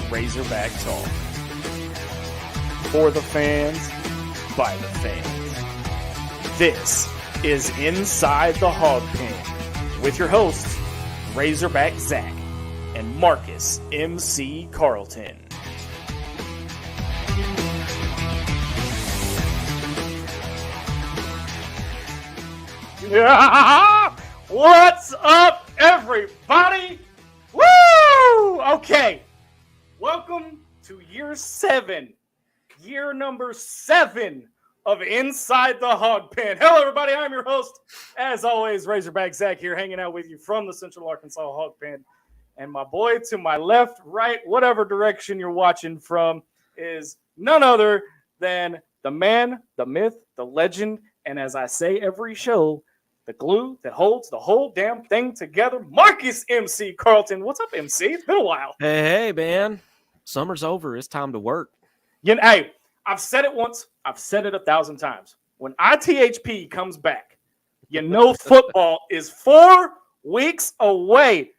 Razorback Talk. For the fans, by the fans. This is Inside the Hawg Pen with your hosts, Razorback Zach and Marcus MC Carlton. Yeah! What's up, everybody? Woo! Okay. Welcome to year number 7 of Inside the Hawg Pen. Hello, everybody. I'm your host, as always, Razorback Zach here, hanging out with you from the Central Arkansas Hawg Pen. And my boy to my left, right, whatever direction you're watching from is none other than the man, the myth, the legend, and as I say every show, the glue that holds the whole damn thing together, Marcus MC Carlton. What's up, MC? It's been a while. Hey, man. Summer's over. It's time to work. You know, hey, I've said it once. I've said it 1,000 times. When ITHP comes back, you know football is 4 weeks away.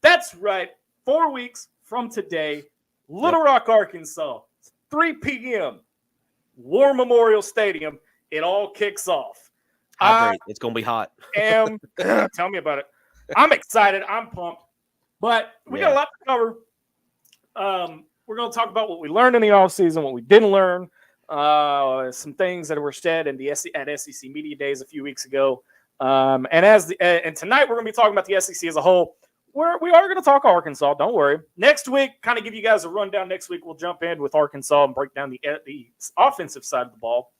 That's right. 4 weeks from today, Little Rock, Arkansas, 3 p.m., War Memorial Stadium. It all kicks off. It's going to be hot. Tell me about it. I'm excited. I'm pumped. But we got a lot to cover. We're going to talk about what we learned in the offseason, what we didn't learn, some things that were said at SEC Media Days a few weeks ago. And tonight we're going to be talking about the SEC as a whole. We are going to talk Arkansas. Don't worry. Next week, kind of give you guys a rundown. Next week, we'll jump in with Arkansas and break down the offensive side of the ball,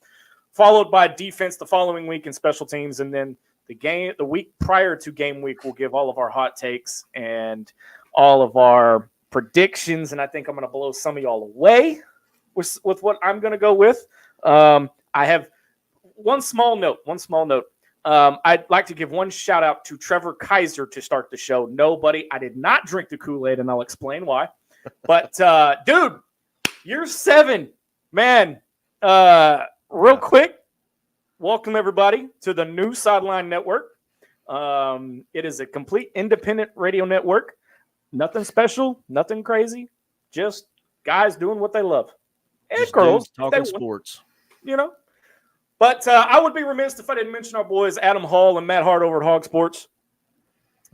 followed by defense the following week and special teams. And then the week prior to game week, we'll give all of our hot takes and all of our predictions. And I think I'm going to blow some of y'all away with what I'm going to go with. I have one small note. I'd like to give one shout out to Trevor Kaiser to start the show. Nobody, I did not drink the Kool-Aid, and I'll explain why. But dude, year 7, man. Real quick, welcome everybody to the new Sideline Network. It is a complete independent radio network. Nothing special, nothing crazy. Just guys doing what they love. And just girls talking sports. You know. But I would be remiss if I didn't mention our boys Adam Hall and Matt Hart over at Hawg Sports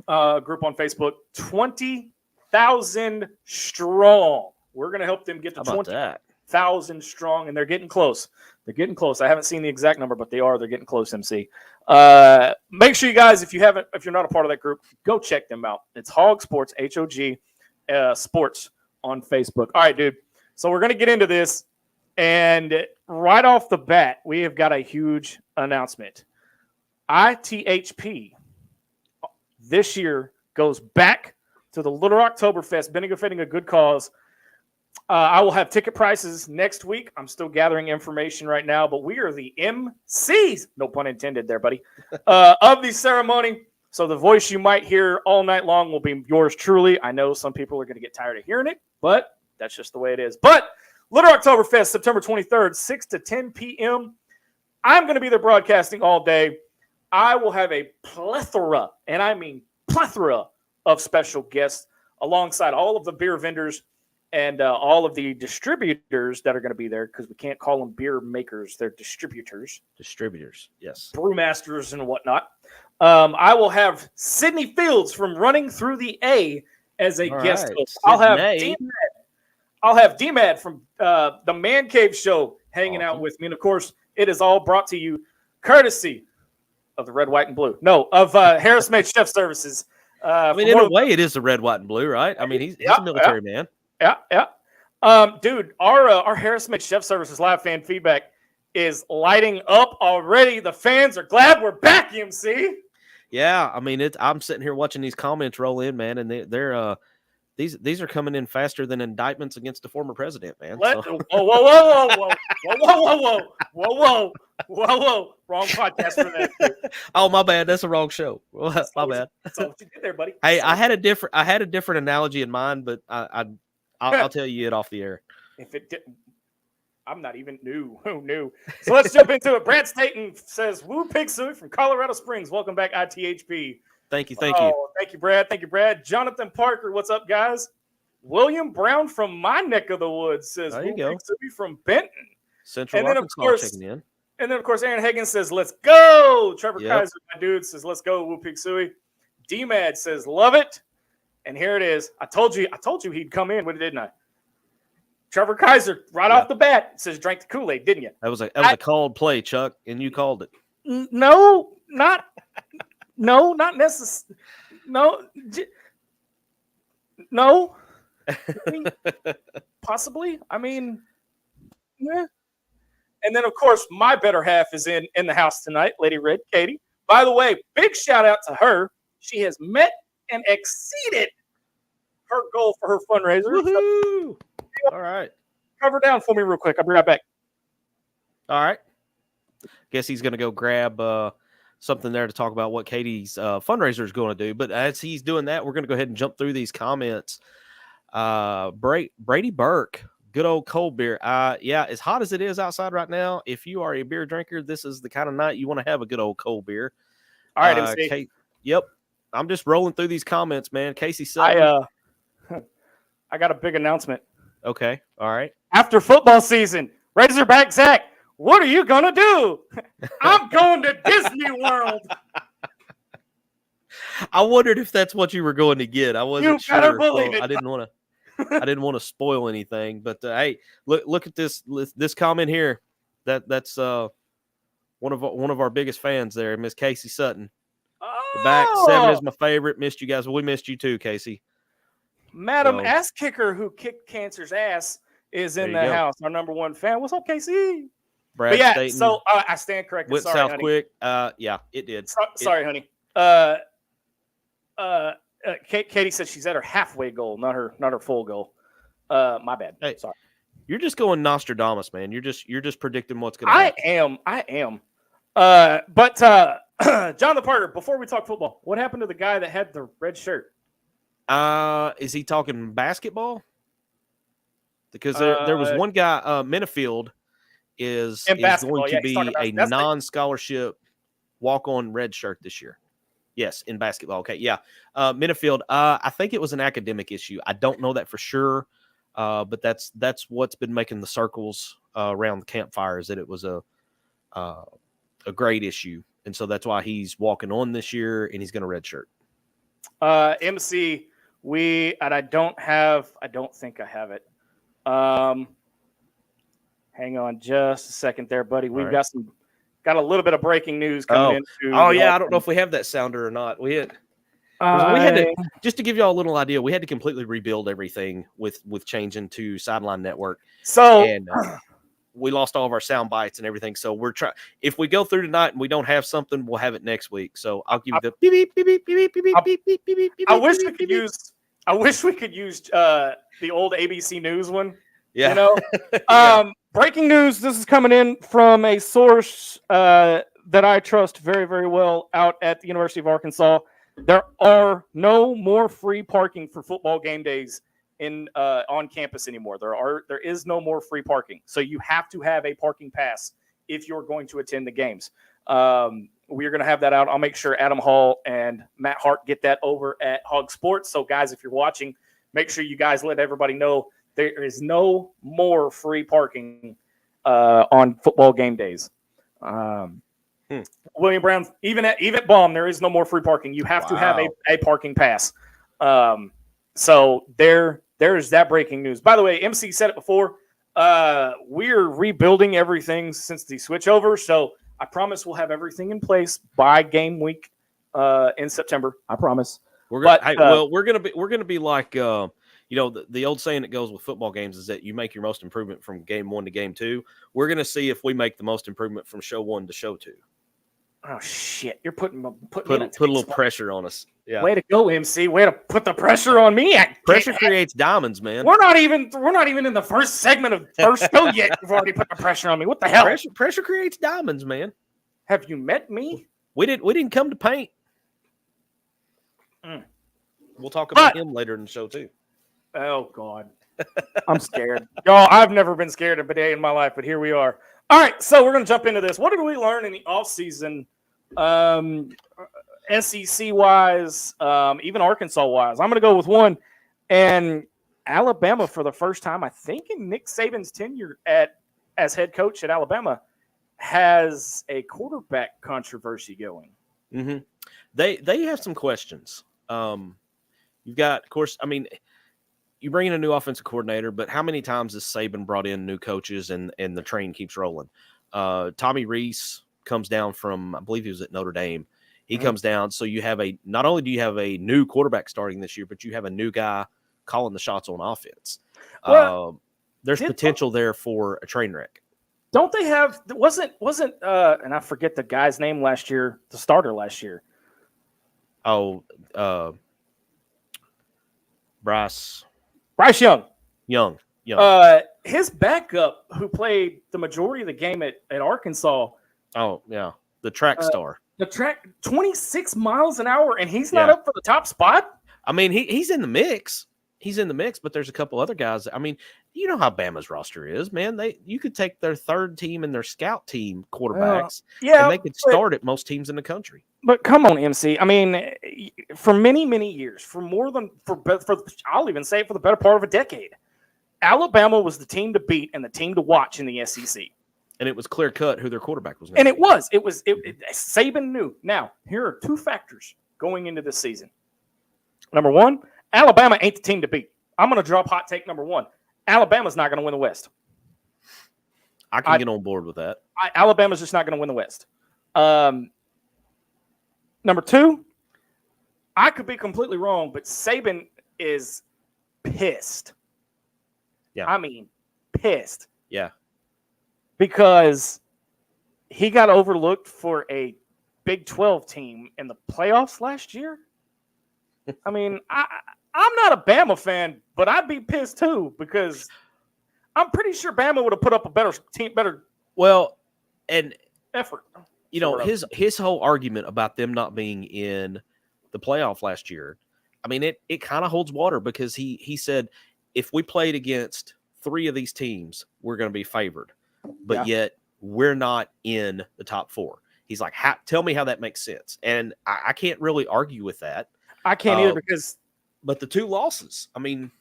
group on Facebook. 20,000 strong. We're going to help them get to 20,000 strong, and they're getting close. I haven't seen the exact number, but they are. They're getting close, MC. Make sure you guys, if you're not a part of that group, go check them out. It's Hawg Sports, HOG Sports on Facebook. All right, dude. So we're going to get into this. And right off the bat, we have got a huge announcement. ITHP this year goes back to the Little Rocktoberfest, benefiting a good cause. I will have ticket prices next week. I'm still gathering information right now, but we are the MCs, no pun intended there, buddy, of the ceremony. So the voice you might hear all night long will be yours truly. I know some people are going to get tired of hearing it, but that's just the way it is. But Little Rocktoberfest, September 23rd, 6 to 10 p.m. I'm going to be there broadcasting all day. I will have a plethora, and I mean plethora, of special guests alongside all of the beer vendors and all of the distributors that are going to be there, because we can't call them beer makers. They're distributors. Distributors, yes. Brewmasters and whatnot. I will have Sydney Fields from Running Through the A as a guest host. I'll have D-Mad from the Man Cave Show hanging out with me. And, of course, it is all brought to you courtesy of the Red, White, and Blue. No, of Harris Made Chef Services. In a way, it is the Red, White, and Blue, right? I mean, he's a military man. Yeah. Dude, our Harris Made Chef Services live fan feedback is lighting up already. The fans are glad we're back, MC. Yeah, I mean, I'm sitting here watching these comments roll in, man, and they're these are coming in faster than indictments against the former president, man. Whoa. Wrong podcast for that. Oh, my bad. That's the wrong show. My bad. That's what you did there, buddy. Hey, I had a different analogy in mind, but I'll tell you it off the air. If it didn't, I'm not even new. Who knew? So let's jump into it. Brad Staten says, Woo Pig Suit from Colorado Springs. Welcome back, ITHP. Thank you. Thank you, Brad. Jonathan Parker, what's up, guys? William Brown from my neck of the woods says, there you go. From Benton. Central And then, Arkansas checking in. And then, of course, Aaron Higgins says, let's go. Trevor Yep. Kaiser, my dude, says, let's go, Woo Pig Suey. D-Mad says, love it. And here it is. I told you he'd come in, didn't I? Trevor Kaiser, off the bat, says, drank the Kool-Aid, didn't you? That was a called play, Chuck, and you called it. No, not necessarily. No. Possibly. I mean, yeah. And then, of course, my better half is in the house tonight, Lady Red, Katie. By the way, big shout out to her. She has met and exceeded her goal for her fundraiser. Woohoo! All right. Cover down for me real quick. I'll be right back. All right. Guess he's going to go grab something there to talk about what Katie's fundraiser is going to do. But as he's doing that, we're going to go ahead and jump through these comments. Brady Burke. Good old cold beer. Yeah, as hot as it is outside right now, if you are a beer drinker, this is the kind of night you want to have a good old cold beer. All right, MC. Yep. I'm just rolling through these comments, man. Casey Sutton. I got a big announcement. Okay. All right. After football season, Razorback Zach, what are you going to do? I'm going to Disney World. I wondered if that's what you were going to get. I wasn't sure. Better believe it. I didn't want to spoil anything, but hey, look at this comment here. That's one of our biggest fans there, Miss Casey Sutton. The back 7 is my favorite. Missed you guys. We missed you too, Casey. Madam Ass Kicker, who kicked cancer's ass, is in the house. Our number one fan. What's up, Casey? Brad Staten. So I stand corrected. Went sorry, south honey. quick. Yeah, it did. Sorry, honey. Katie said she's at her halfway goal, not her full goal. My bad. Hey, sorry. You're just going Nostradamus, man. You're just predicting what's going to happen. I am. But John the Parker, before we talk football, what happened to the guy that had the red shirt? Is he talking basketball? Because there was one guy, Minifield is going to be a non-scholarship walk-on red shirt this year. Yes, in basketball. Okay, yeah. Minifield, I think it was an academic issue. I don't know that for sure, but that's what's been making the circles around the campfires, that it was a grade issue. And so that's why he's walking on this year, and he's going to redshirt. MC, I don't think I have it. Hang on just a second there, buddy. We've got a little bit of breaking news coming into. Oh yeah, I don't know if we have that sounder or not. We had to, just to give you all a little idea, we had to completely rebuild everything with changing to Sideline Network. And we lost all of our sound bites and everything. So we're trying. If we go through tonight and we don't have something, we'll have it next week. So I'll give you the beep beep beep beep beep beep beep beep beep beep beep. I wish we could use the old ABC News one. Yeah. You know. Breaking news. This is coming in from a source that I trust very, very well out at the University of Arkansas. There are no more free parking for football game days on campus anymore. There is no more free parking. So you have to have a parking pass if you're going to attend the games. We're going to have that out. I'll make sure Adam Hall and Matt Hart get that over at Hawg Sports. So guys, if you're watching, make sure you guys let everybody know there is no more free parking on football game days. William Brown, even at Baum, there is no more free parking. You have to have a parking pass. So there's that breaking news. By the way, MC said it before. We're rebuilding everything since the switchover. So I promise we'll have everything in place by game week in September. I promise. We're gonna be like the old saying that goes with football games is that you make your most improvement from game 1 to game 2. We're gonna see if we make the most improvement from show 1 to show 2. Oh shit! You're putting a little pressure on us. Yeah. Way to go, MC. Way to put the pressure on me. Pressure creates diamonds, man. We're not even in the first segment of first show yet. You've already put the pressure on me. What the hell? Pressure creates diamonds, man. Have you met me? We didn't come to paint. We'll talk about him later in the show too. Oh God, I'm scared. Y'all, I've never been scared of a day in my life, but here we are. All right, so we're gonna jump into this. What did we learn in the offseason? SEC wise, even Arkansas wise. I'm going to go with one. And Alabama, for the first time, I think in Nick Saban's tenure as head coach at Alabama, has a quarterback controversy going. Mm-hmm. They have some questions. You've got, of course, I mean, you bring in a new offensive coordinator, but how many times has Saban brought in new coaches and the train keeps rolling? Tommy Rees comes down from, I believe he was at Notre Dame. He comes down. So you have not only do you have a new quarterback starting this year, but you have a new guy calling the shots on offense. Well, there's potential there for a train wreck. Don't they have, wasn't and I forget the guy's name last year, the starter last year. Oh, Bryce Young. His backup, who played the majority of the game at Arkansas. Oh, yeah. The track star. The track, 26 miles an hour, and he's not up for the top spot? I mean, he's in the mix. He's in the mix, but there's a couple other guys. I mean, you know how Bama's roster is, man. You could take their third team and their scout team quarterbacks, and they could start at most teams in the country. But come on, MC. I mean, for many, many years, I'll even say it for the better part of a decade, Alabama was the team to beat and the team to watch in the SEC. And it was clear cut who their quarterback was. And it was. Saban knew. Now, here are two factors going into this season. Number one, Alabama ain't the team to beat. I'm going to drop hot take number one. Alabama's not going to win the West. I can get on board with that. Alabama's just not going to win the West. Number two, I could be completely wrong, but Saban is pissed. Yeah. I mean, pissed. Yeah. Because he got overlooked for a Big 12 team in the playoffs last year. I mean, I'm not a Bama fan, but I'd be pissed too because I'm pretty sure Bama would have put up a better effort. You know, his whole argument about them not being in the playoff last year, I mean, it kind of holds water because he said if we played against three of these teams, we're going to be favored, but yet we're not in the top four. He's like, tell me how that makes sense. And I can't really argue with that. I can't either because. But the two losses, I mean.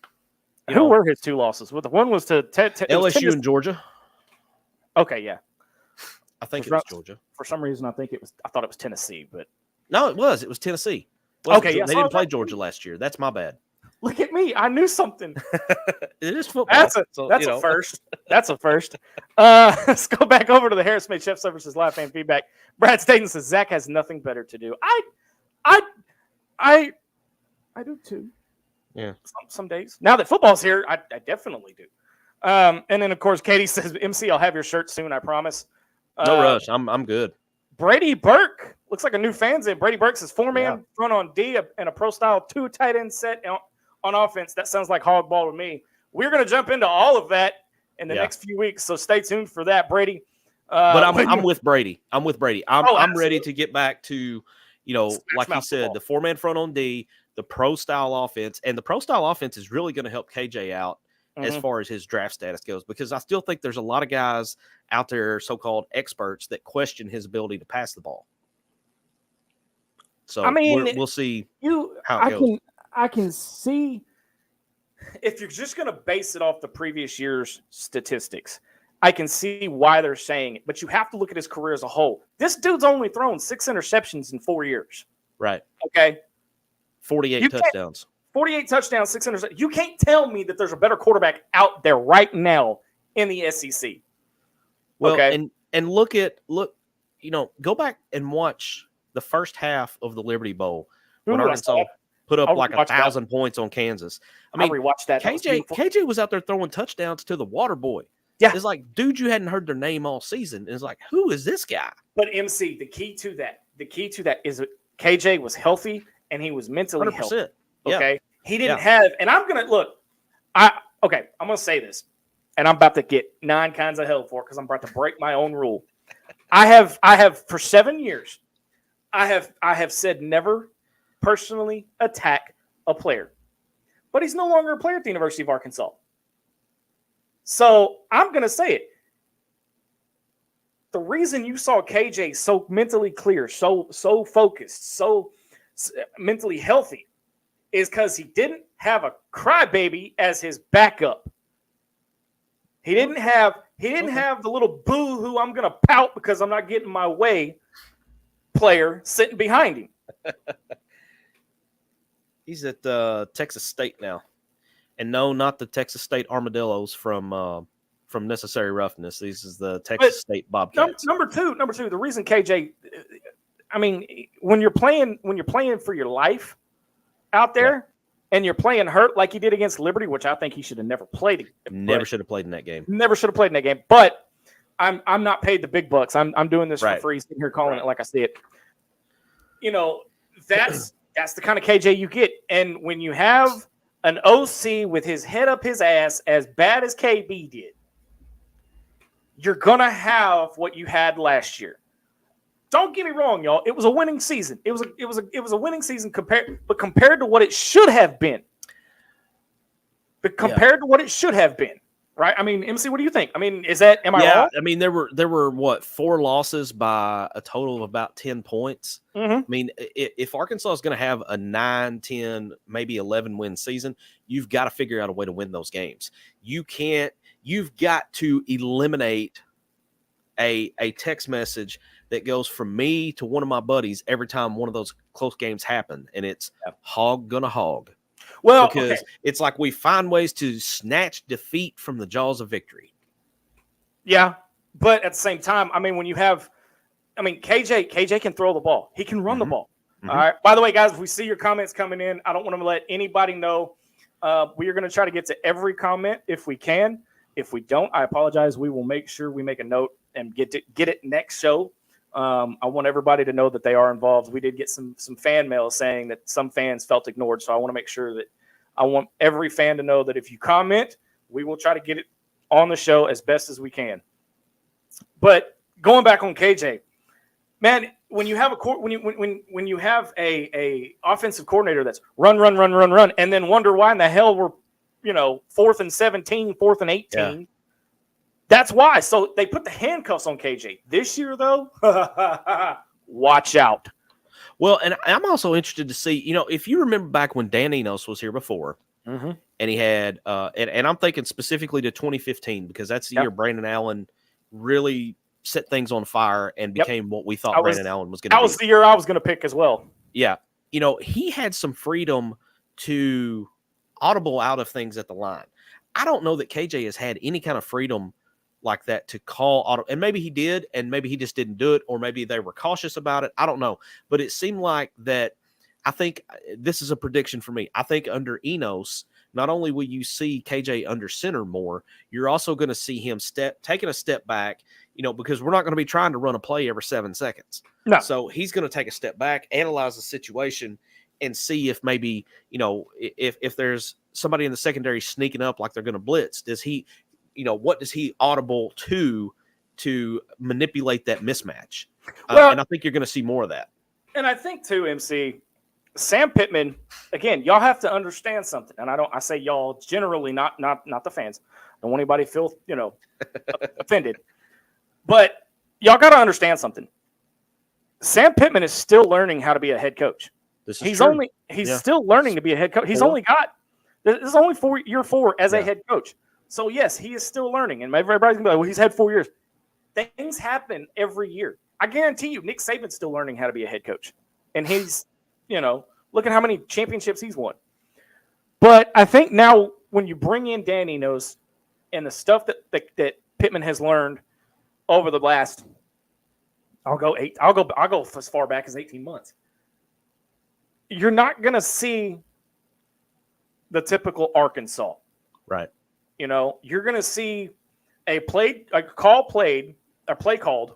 Who were his two losses? Well, the one was to LSU and Georgia. Okay, yeah. I think it was Georgia. For some reason, I thought it was Tennessee, but. No, it was. It was Tennessee. Okay, yeah. They didn't play Georgia last year. That's my bad. Look at me. I knew something. It is football. That's a first. That's a first. Let's go back over to the Harris Made Chef Services live fan feedback. Brad Staten says Zach has nothing better to do. I do too. Yeah. Some days. Now that football's here, I definitely do. And then of course Katie says, MC, I'll have your shirt soon, I promise. No rush. I'm good. Brady Burke looks like a new fan's in. Brady Burke says 4-man front on D and a pro style 2 tight end set on offense. That sounds like hog ball to me. We're going to jump into all of that in the next few weeks, so stay tuned for that, Brady. But I'm with Brady. I'm ready to get back to, like you said, the 4-man front on D, the pro style offense, and the pro style offense is really going to help KJ out as far as his draft status goes, because I still think there's a lot of guys out there, so-called experts, that question his ability to pass the ball. So we'll see how it goes. I can see if you're just going to base it off the previous year's statistics, I can see why they're saying it, but you have to look at his career as a whole. This dude's only thrown 6 interceptions in 4 years. Right. Okay. 48 touchdowns. 48 touchdowns, 6 interceptions. You can't tell me that there's a better quarterback out there right now in the SEC. Well, okay. and go back and watch the first half of the Liberty Bowl when Arkansas put up like 1,000 points on Kansas. I mean, rewatched that. KJ was out there throwing touchdowns to the water boy. Yeah. It's like, dude, you hadn't heard their name all season. It's like, who is this guy? But MC, the key to that is KJ was healthy and he was mentally 100%. healthy. Yeah. Okay. He didn't have, and I'm going to say this, and I'm about to get 9 kinds of hell for it because I'm about to break my own rule. I have for 7 years, I have said never personally attack a player, but he's no longer a player at the University of Arkansas. So I'm going to say it. The reason you saw KJ so mentally clear, so focused, so mentally healthy is because he didn't have a crybaby as his backup. He didn't have the little boo who I'm gonna pout because I'm not getting my way player sitting behind him. He's at Texas State now, and no, not the Texas State Armadillos from Necessary Roughness. This is the Texas State Bobcats. Number two. The reason KJ, I mean, when you're playing for your life out there, and you're playing hurt like he did against Liberty, which I think he should have never played. Never should have played in that game. Never should have played in that game. But I'm not paid the big bucks. I'm doing this for free, sitting here calling it like I see it. You know, that's the kind of KJ you get. And when you have an OC with his head up his ass as bad as KB did, you're gonna have what you had last year. Don't get me wrong, y'all. It was a winning season. It was a winning season compared to what it should have been. But compared to what it should have been, right? I mean, MC, what do you think? I mean, am I wrong? I mean, there were what, 4 losses by a total of about 10 points. Mm-hmm. I mean, if Arkansas is going to have a 9, 10, maybe 11 win season, you've got to figure out a way to win those games. You've got to eliminate a text message that goes from me to one of my buddies every time one of those close games happen, and it's Hawg gonna hog. Well, because it's like we find ways to snatch defeat from the jaws of victory. Yeah, but at the same time, I mean, KJ can throw the ball. He can run the ball. Mm-hmm. All right. By the way, guys, if we see your comments coming in, I don't want to let anybody know. We are going to try to get to every comment if we can. If we don't, I apologize. We will make sure we make a note and get it next show. I want everybody to know that they are involved. We did get some fan mail saying that some fans felt ignored, so I want to make sure that I want every fan to know that if you comment, we will try to get it on the show as best as we can. But going back on KJ, man, when you have when you have a offensive coordinator that's run, and then wonder why in the hell we're 4th and 17, 4th and 18. Yeah. That's why. So they put the handcuffs on KJ. This year, though, watch out. Well, and I'm also interested to see, if you remember back when Dan Enos was here before, mm-hmm. and he had, and I'm thinking specifically to 2015, because that's the year Brandon Allen really set things on fire and became what we thought Brandon Allen was going to be. That was the year I was going to pick as well. Yeah. He had some freedom to audible out of things at the line. I don't know that KJ has had any kind of freedom like that to call auto, and maybe he did, and maybe he just didn't do it, or maybe they were cautious about it. I don't know, but it seemed like that. I think this is a prediction for me. I think under Enos, not only will you see KJ under center more, you're also going to see him taking a step back, because we're not going to be trying to run a play every 7 seconds. No. So he's going to take a step back, analyze the situation, and see if maybe, if there's somebody in the secondary sneaking up like they're going to blitz, does he, what does he audible to manipulate that mismatch? And I think you're going to see more of that. And I think too, MC, Sam Pittman, again, y'all have to understand something. And I say y'all generally, not the fans. Don't want anybody feel, offended. But y'all got to understand something. Sam Pittman is still learning how to be a head coach. He's still learning to be a head coach. This is only year 4 as a head coach. So, yes, he is still learning. And everybody's going to be like, well, he's had 4 years. Things happen every year. I guarantee you, Nick Saban's still learning how to be a head coach. And he's, look at how many championships he's won. But I think now when you bring in Dan Enos and the stuff that Pittman has learned over the last, I'll go as far back as 18 months. You're not going to see the typical Arkansas. Right. You're going to see a play called,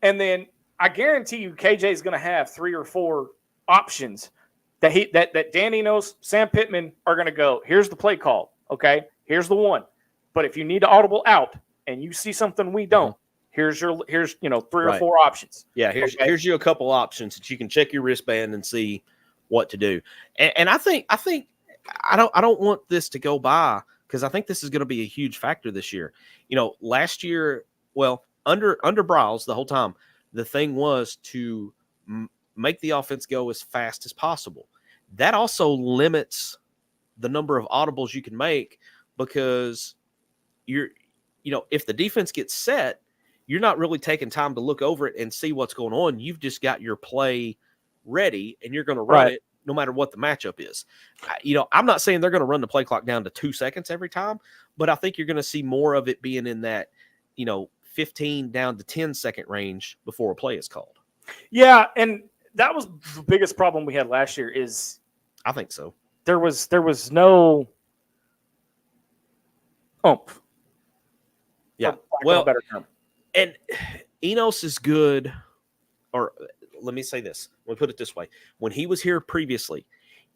and then I guarantee you KJ is going to have 3 or 4 options that Danny knows, Sam Pittman are going to go, here's the play call, okay? Here's the one. But if you need to audible out and you see something we don't, here's 3 or 4 options. Yeah, here's you a couple options that you can check your wristband and see what to do. And I think I don't want this to go by, because I think this is going to be a huge factor this year. Last year, under Browse the whole time, the thing was to make the offense go as fast as possible. that also limits the number of audibles you can make, because if the defense gets set, you're not really taking time to look over it and see what's going on. You've just got your play ready, and you're going to run it no matter what the matchup is. I'm not saying they're going to run the play clock down to 2 seconds every time, but I think you're going to see more of it being in that, 15 down to 10-second range before a play is called. Yeah, and that was the biggest problem we had last year. Is I think so. There was no oomph. Yeah. Well, better term. And Enos is good, or let me say this. Let me put it this way. When he was here previously,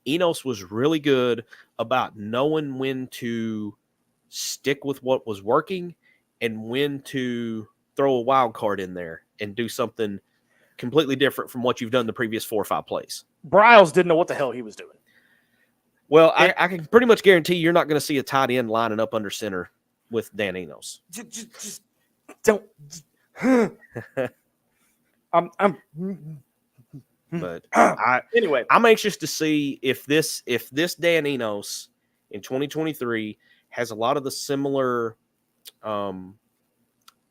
Enos was really good about knowing when to stick with what was working and when to throw a wild card in there and do something completely different from what you've done the previous 4 or 5 plays. Bryles didn't know what the hell he was doing. Well, I can pretty much guarantee you're not going to see a tight end lining up under center with Dan Enos. Just don't. But anyway, I'm anxious to see if this Dan Enos in 2023 has a lot of the similar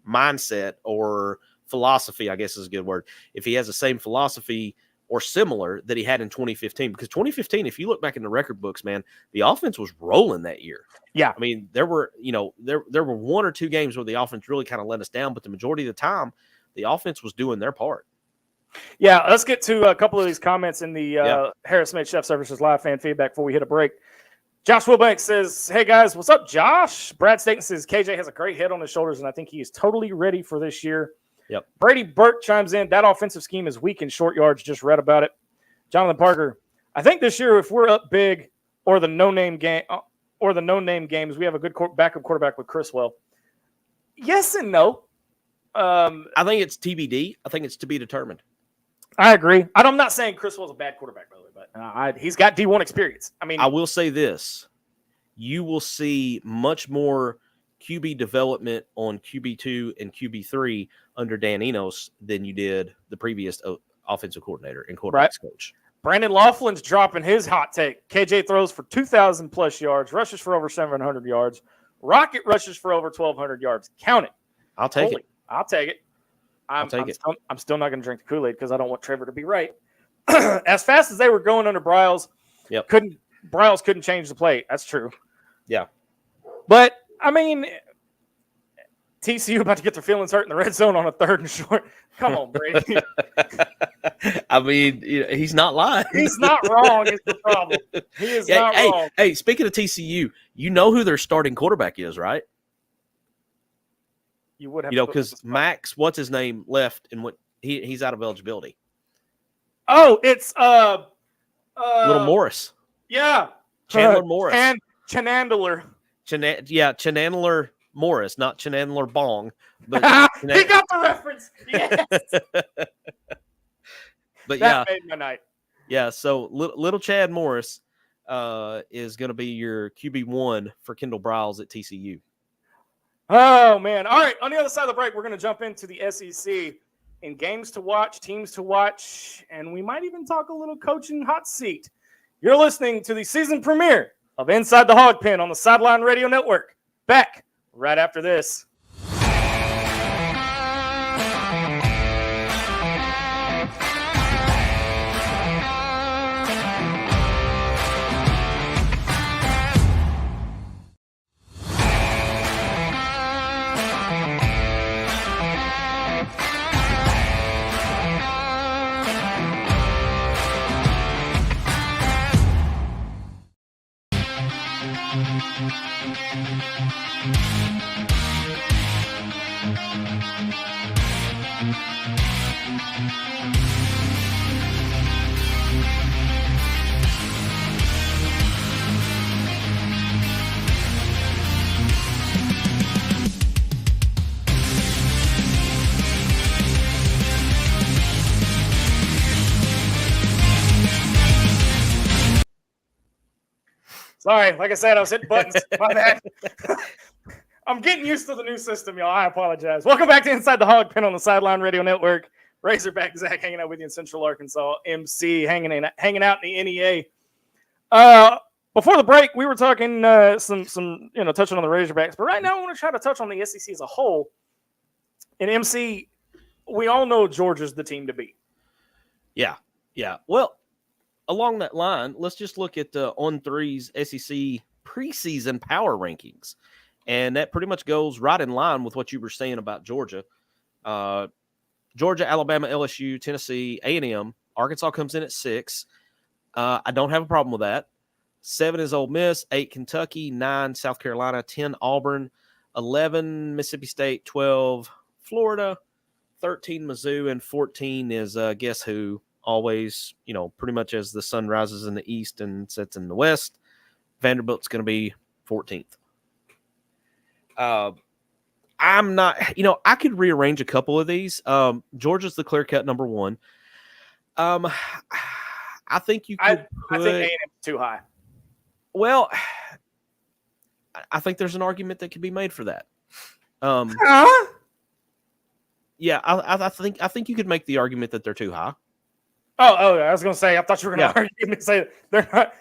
mindset or philosophy, I guess is a good word. If he has the same philosophy or similar that he had in 2015, because 2015, if you look back in the record books, man, the offense was rolling that year. Yeah. I mean, there were 1 or 2 games where the offense really kind of let us down, but the majority of the time, the offense was doing their part. Yeah, let's get to a couple of these comments in the Harris Made Chef Services live fan feedback before we hit a break. Josh Wilbanks says, hey, guys, what's up, Josh? Brad Staten says, KJ has a great head on his shoulders, and I think he is totally ready for this year. Yep. Brady Burt chimes in, that offensive scheme is weak in short yards. Just read about it. Jonathan Parker, I think this year, if we're up big or the no-name games, we have a good backup quarterback with Criswell. Yes and no. I think it's TBD. I think it's to be determined. I agree. I'm not saying Criswell's a bad quarterback, by the way, but he's got D1 experience. I mean, I will say this. You will see much more QB development on QB2 and QB3 under Dan Enos than you did the previous offensive coordinator and quarterbacks coach. Brandon Laughlin's dropping his hot take. KJ throws for 2,000 plus yards, rushes for over 700 yards. Rocket rushes for over 1,200 yards. Count it. I'll take it. I'll take it. I'm still not going to drink the Kool-Aid because I don't want Trevor to be right. As fast as they were going under Bryles, Bryles couldn't change the play. That's true. Yeah. But, I mean, TCU about to get their feelings hurt in the red zone on a 3rd and short. Come on, Brady. I mean, he's not lying. He's not wrong is the problem. He is not wrong. Hey, speaking of TCU, you know who their starting quarterback is, right? You would have, because Max, what's his name, left and he's out of eligibility. Oh, it's Little Morris. Yeah, Chandler Morris and Chenandler. Chenandler Morris, not Chenandler Bong. But he got the reference. Yes. But that made my night. Yeah. So little Chad Morris is going to be your QB1 for Kendall Bryles at TCU. Oh, man. All right. On the other side of the break, we're going to jump into the SEC in games to watch, teams to watch, and we might even talk a little coaching hot seat. You're listening to the season premiere of Inside the Hawg Pen on the Sideline Radio Network. Back right after this. Sorry, like I said, I was hitting buttons. My bad. I'm getting used to the new system, y'all. I apologize. Welcome back to Inside the Hawg Pen on the Sideline Radio Network. Razorback Zach hanging out with you in Central Arkansas. MC hanging out in the NEA. Before the break, we were talking some touching on the Razorbacks, but right now I want to try to touch on the SEC as a whole. And MC, we all know Georgia's the team to beat. Yeah. Well, along that line, let's just look at On3's SEC preseason power rankings, and that pretty much goes right in line with what you were saying about Georgia. Georgia, Alabama, LSU, Tennessee, A&M. Arkansas comes in at 6. I don't have a problem with that. 7 is Ole Miss, 8 Kentucky, 9 South Carolina, 10 Auburn, 11 Mississippi State, 12 Florida, 13 Mizzou, and 14 is guess who? Always, pretty much as the sun rises in the east and sets in the west. Vanderbilt's going to be 14th. I'm not, I could rearrange a couple of these. Georgia's the clear-cut number 1. I think you could I think A&M is too high. Well, I think there's an argument that could be made for that. Yeah, I think you could make the argument that they're too high. Oh, I was going to say, I thought you were going to argue and say they're not.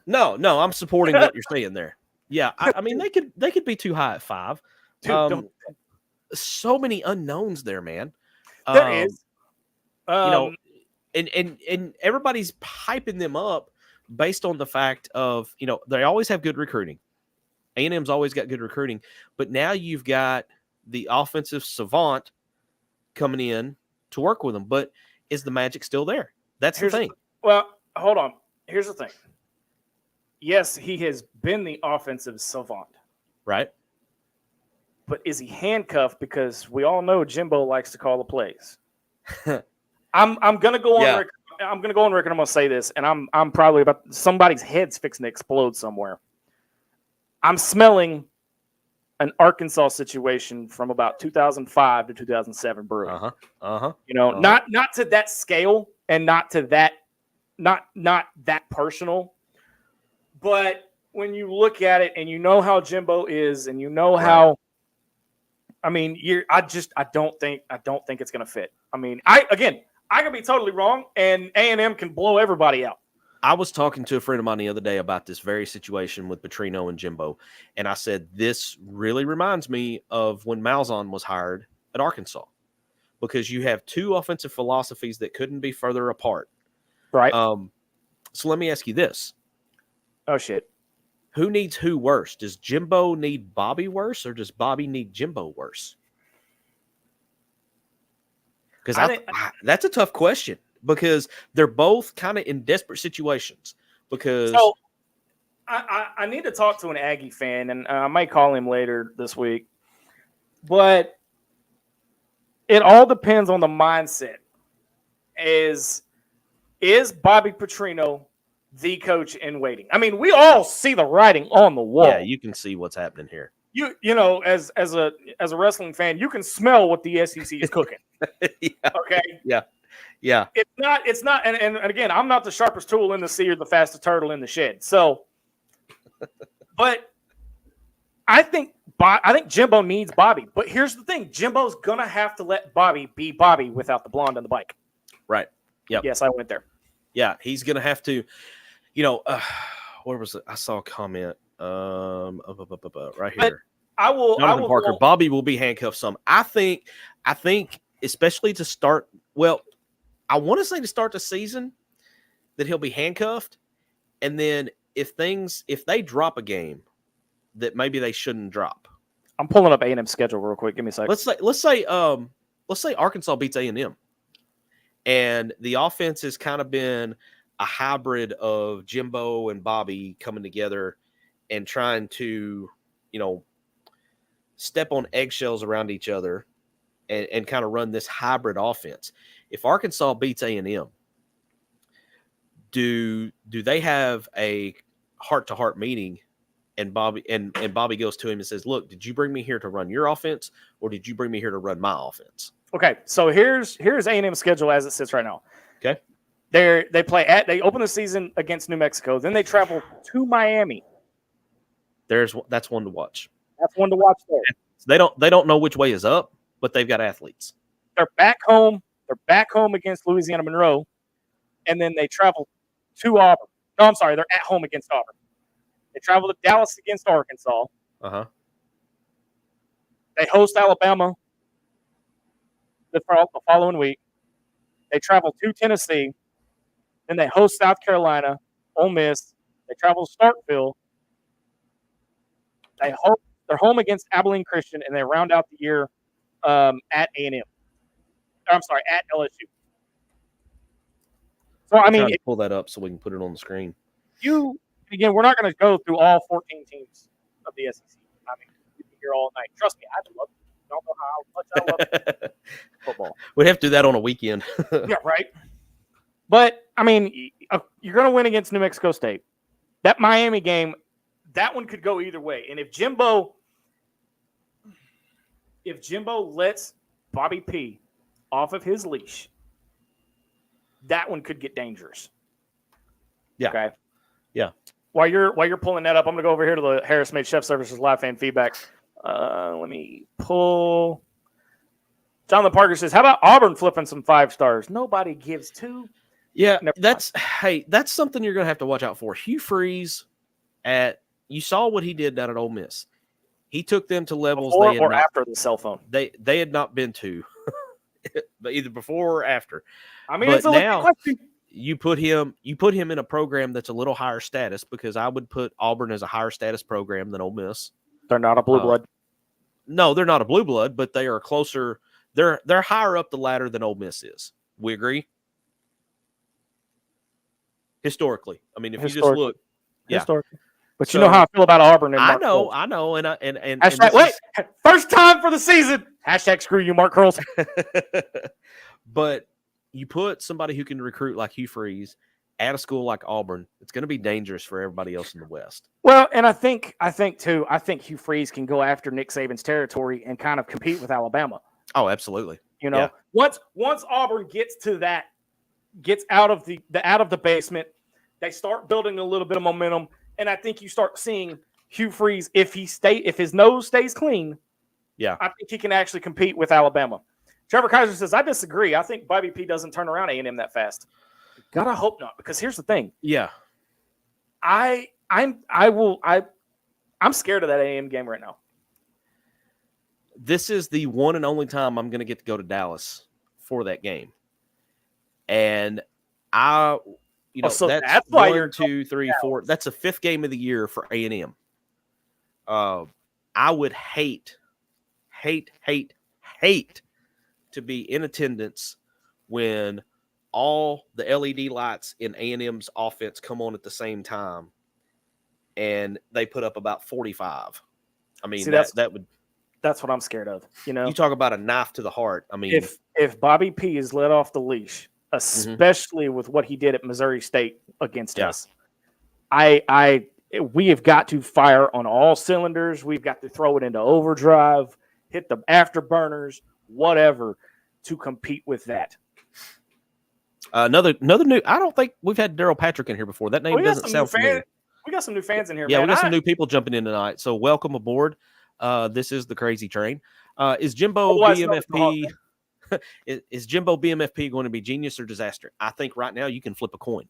No, I'm supporting what you're saying there. Yeah, I mean they could be too high at 5. Dude, so many unknowns there, man. There is. And everybody's hyping them up based on the fact of, they always have good recruiting. A&M's always got good recruiting, but now you've got the offensive savant coming in to work with them. But is the magic still there? That's the thing. Well, hold on. Here's the thing. Yes, he has been the offensive savant. Right. But is he handcuffed? Because we all know Jimbo likes to call the plays. I'm gonna go on record. I'm gonna go on record. I'm gonna say this, and I'm probably about somebody's head's fixing to explode somewhere. I'm smelling an Arkansas situation from about 2005 to 2007 brewing. Not to that scale and not to that, not that personal. But when you look at it and you know how Jimbo is, and you know how, I mean, I don't think it's gonna fit. I mean, I could be totally wrong, and A&M can blow everybody out. I was talking to a friend of mine the other day about this very situation with Petrino and Jimbo, and I said, this really reminds me of when Malzahn was hired at Arkansas, because you have 2 offensive philosophies that couldn't be further apart. Right. So let me ask you this. Oh, shit. Who needs who worse? Does Jimbo need Bobby worse, or does Bobby need Jimbo worse? Because that's a tough question, because they're both kind of in desperate situations. So I need to talk to an Aggie fan, and I might call him later this week. But it all depends on the mindset. Is Bobby Petrino the coach in waiting? I mean, we all see the writing on the wall. Yeah, you can see what's happening here. As a wrestling fan, you can smell what the SEC is cooking. Yeah. Okay. Yeah. It's not. And again, I'm not the sharpest tool in the sea or the fastest turtle in the shed. So, but I think Jimbo needs Bobby. But here's the thing: Jimbo's gonna have to let Bobby be Bobby without the blonde on the bike. Right. Yeah. Yes, I went there. Yeah, he's gonna have to. Where was it? I saw a comment. Right here. I will. Parker. Bobby will be handcuffed some. I think, especially to start. Well, I want to say to start the season that he'll be handcuffed, and then if they drop a game that maybe they shouldn't drop. I'm pulling up A&M's schedule real quick. Give me a second. Let's say Arkansas beats A&M, and the offense has kind of been a hybrid of Jimbo and Bobby coming together and trying to, step on eggshells around each other and kind of run this hybrid offense. If Arkansas beats A&M, do they have a heart-to-heart meeting, and Bobby goes to him and says, "Look, did you bring me here to run your offense, or did you bring me here to run my offense?" Okay, so here's A&M's schedule as it sits right now. Okay. They open the season against New Mexico, then they travel to Miami. That's one to watch. That's one to watch there. They don't know which way is up, but they've got athletes. They're back home. They're back home against Louisiana Monroe, and then they travel to Auburn. No, I'm sorry. They're at home against Auburn. They travel to Dallas against Arkansas. Uh-huh. They host Alabama the following week. They travel to Tennessee. Then they host South Carolina, Ole Miss. They travel to Starkville. They're home against Abilene Christian, and they round out the year at A&M. I'm sorry, at LSU. So, I mean, pull that up so we can put it on the screen. We're not going to go through all 14 teams of the SEC. I mean, we can be here all night. Trust me, I love it. Don't know how much I love football. We'd have to do that on a weekend. Yeah, right. But, I mean, you're going to win against New Mexico State. That Miami game, that one could go either way. And if Jimbo lets Bobby P off of his leash, that one could get dangerous. Yeah. Okay. Yeah. While you're pulling that up, I'm going to go over here to the Harris Made Chef Services live fan feedback. Let me pull. Jonathan Parker says, "How about Auburn flipping some 5 stars? Nobody gives 2." Yeah, that's something you're going to have to watch out for. Hugh Freeze you saw what he did down at Ole Miss. He took them to levels after the cell phone. They had not been to, but either before or after. I mean, it's a now question. You put him in a program that's a little higher status, because I would put Auburn as a higher status program than Ole Miss. They're not a blue blood. No, they're not a blue blood, but they are closer. They're higher up the ladder than Ole Miss is. We agree? Historically. I mean, if you just look. Yeah. Historically. But you know how I feel about Auburn. And I know. And first time for the season. # screw you, Mark Curls. But you put somebody who can recruit like Hugh Freeze at a school like Auburn, it's going to be dangerous for everybody else in the West. Well, and I think Hugh Freeze can go after Nick Saban's territory and kind of compete with Alabama. Oh, absolutely. Once Auburn gets out of the basement, they start building a little bit of momentum, and I think you start seeing Hugh Freeze, if his nose stays clean, yeah, I think he can actually compete with Alabama. Trevor Kaiser says, "I disagree. I think Bobby P doesn't turn around A&M that fast." Gotta hope not, because here's the thing. Yeah, I'm scared of that A&M game right now. This is the one and only time I'm going to get to go to Dallas for that game, and that's why 1, 2, 3, 4. That's the 5th game of the year for A&M. I would hate to be in attendance when all the LED lights in A&M's offense come on at the same time, and they put up about 45. I mean, that's what I'm scared of. You talk about a knife to the heart. I mean, if Bobby P is let off the leash, especially with what he did at Missouri State against us, we have got to fire on all cylinders. We've got to throw it into overdrive, hit the afterburners, whatever, to compete with that. Another new. I don't think we've had Daryl Patrick in here before. That name doesn't sound familiar. We got some new fans in here. Yeah, man. We got some new people jumping in tonight. So welcome aboard. This is the Crazy Train. Is Jimbo BMFP? Is Jimbo BMFP going to be genius or disaster? I think right now you can flip a coin.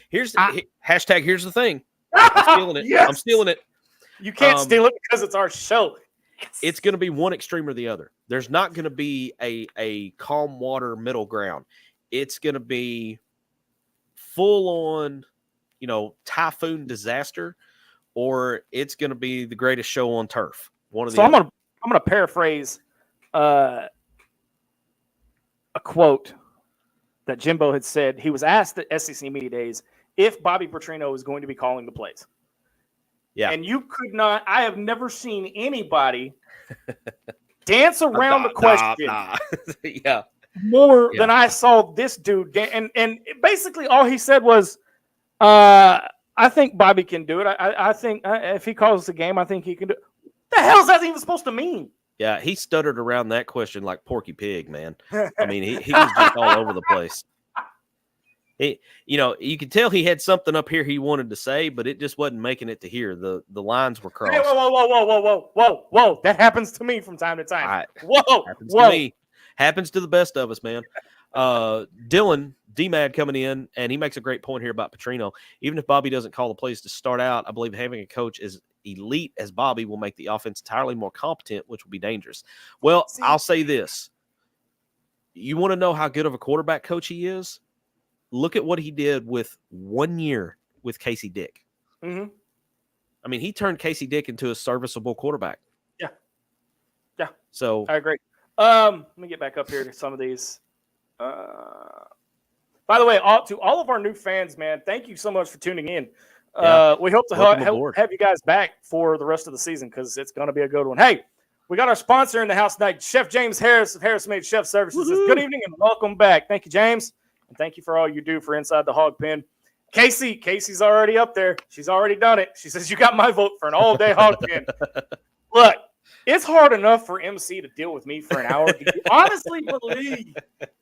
Here's the thing. I'm stealing it. Yes! I'm stealing it. You can't steal it because it's our show. Yes. It's going to be one extreme or the other. There's not going to be a calm water middle ground. It's going to be full on, typhoon disaster, or it's going to be the greatest show on turf. One of the. So I'm gonna paraphrase a quote that Jimbo had said. He was asked at SEC Media Days if Bobby Petrino is going to be calling the plays. Yeah. And you could not, I have never seen anybody dance around the question more than I saw this dude. And basically all he said was, I think Bobby can do it. I think if he calls the game, I think he can do it. What the hell is that even supposed to mean? Yeah, he stuttered around that question like Porky Pig, man. I mean, he was just all over the place. You could tell he had something up here he wanted to say, but it just wasn't making it to here. The lines were crossed. Hey, whoa. That happens to me from time to time. Happens to me. Happens to the best of us, man. Dylan D-Mad coming in, and he makes a great point here about Petrino. Even if Bobby doesn't call the plays to start out, I believe having a coach as elite as Bobby will make the offense entirely more competent, which will be dangerous. Well, I'll say this. You want to know how good of a quarterback coach he is? Look at what he did with 1 year with Casey Dick. Mm-hmm. I mean, he turned Casey Dick into a serviceable quarterback. Yeah. Yeah. So I agree. Let me get back up here to some of these. By the way, to all of our new fans, man, thank you so much for tuning in. We hope to have you guys back for the rest of the season because it's going to be a good one. Hey, we got our sponsor in the house tonight, Chef James Harris of Harris Made Chef Services. Good evening and welcome back. Thank you, James. And thank you for all you do for Inside the Hawg Pen. Casey's already up there. She's already done it. She says, you got my vote for an all-day Hawg Pen. Look, it's hard enough for MC to deal with me for an hour. Do you honestly believe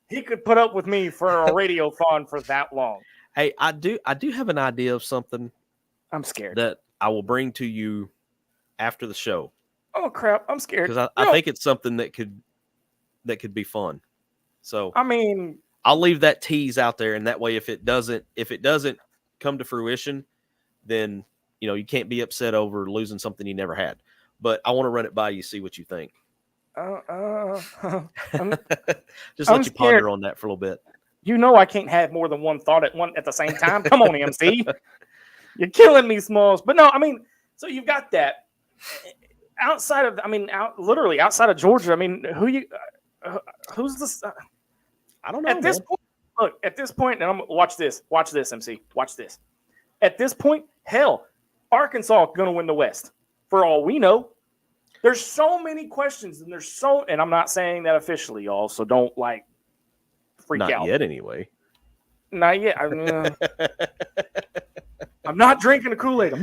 he could put up with me for a radiothon for that long? Hey, I do have an idea of something. I'm scared that I will bring to you after the show. Oh crap! I'm scared because I think it's something that could be fun. So I mean, I'll leave that tease out there, and that way, if it doesn't come to fruition, then you can't be upset over losing something you never had. But I want to run it by you, see what you think. Just let you ponder on that for a little bit. I can't have more than one thought at the same time. Come on, MC. You're killing me, Smalls. But no, I mean, so you've got that. Outside of Georgia, I mean, who's this? I don't know. At this point, and watch this, MC, watch this. At this point, hell, Arkansas going to win the West. For all we know, there's so many questions, and I'm not saying that officially, y'all. So don't freak out. Not yet, anyway. Not yet. I'm not drinking the Kool-Aid. I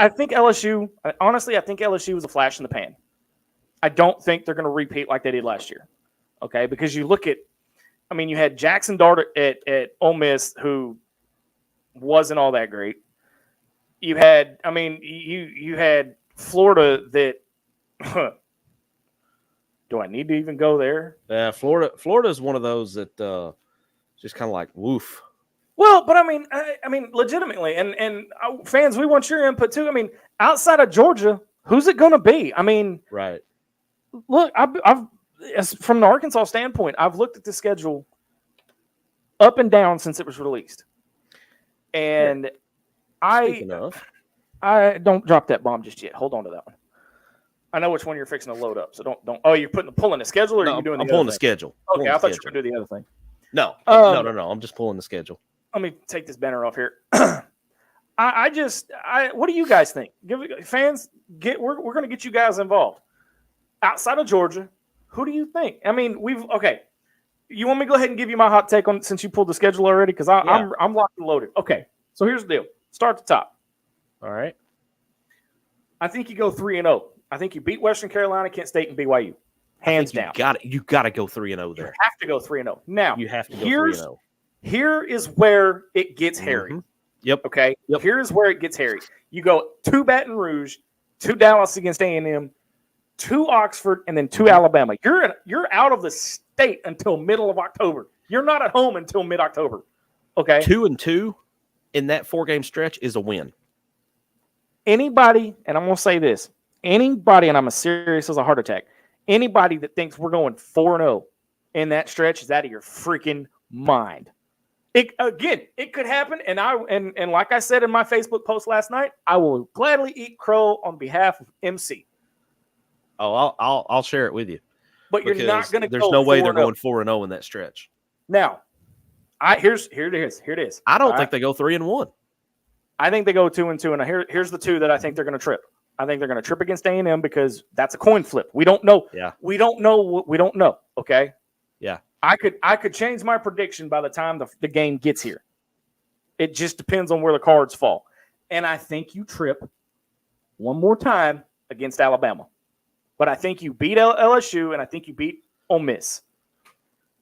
think LSU. Honestly, I think LSU was a flash in the pan. I don't think they're going to repeat like they did last year. Okay, because you look at, you had Jackson Dart at Ole Miss, who wasn't all that great. You had, you had Florida that. Do I need to even go there? Yeah, Florida is one of those that just kind of like woof. Well, but legitimately, and fans, we want your input too. Outside of Georgia, who's it going to be? Right. Look, I've from the Arkansas standpoint, I've looked at the schedule up and down since it was released, and I don't drop that bomb just yet. Hold on to that one. I know which one you're fixing to load up, so don't. Oh, you're pulling the schedule, or are you doing? I'm pulling the schedule. Okay, I thought you were going to do the other thing. No. I'm just pulling the schedule. Let me take this banner off here. What do you guys think? Fans, we're going to get you guys involved. Outside of Georgia, who do you think? You want me to go ahead and give you my hot take on since you pulled the schedule already? Because I'm locked and loaded. Okay, so here's the deal. Start at the top. All right. I think you go 3-0. I think you beat Western Carolina, Kent State, and BYU. Hands down. You got to go 3-0 there. You have to go 3-0. Now, you have to go 3-0. Here is where it gets hairy. Mm-hmm. Yep. Okay. Yep. Here is where it gets hairy. You go 2 Baton Rouge, 2 Dallas against A&M, 2 Oxford, and then 2 Alabama. You're out of the state until middle of October. You're not at home until mid-October. Okay. 2-2 in that 4-game stretch is a win. Anybody, and I'm going to say this, anybody, and I'm as serious as a heart attack, anybody that thinks we're going 4-0 in that stretch is out of your freaking mind. It could happen, and like I said in my Facebook post last night, I will gladly eat crow on behalf of MC. Oh, I'll share it with you. But you're not going to. There's no way they're going 4-0 in that stretch. Now, here it is. I don't think they go 3-1. I think they go 2-2, and here's the 2 that I think they're going to trip. I think they're going to trip against A&M because that's a coin flip. We don't know. Yeah. We don't know what we don't know. Okay. Yeah. I could change my prediction by the time the game gets here. It just depends on where the cards fall. And I think you trip one more time against Alabama. But I think you beat LSU, and I think you beat Ole Miss.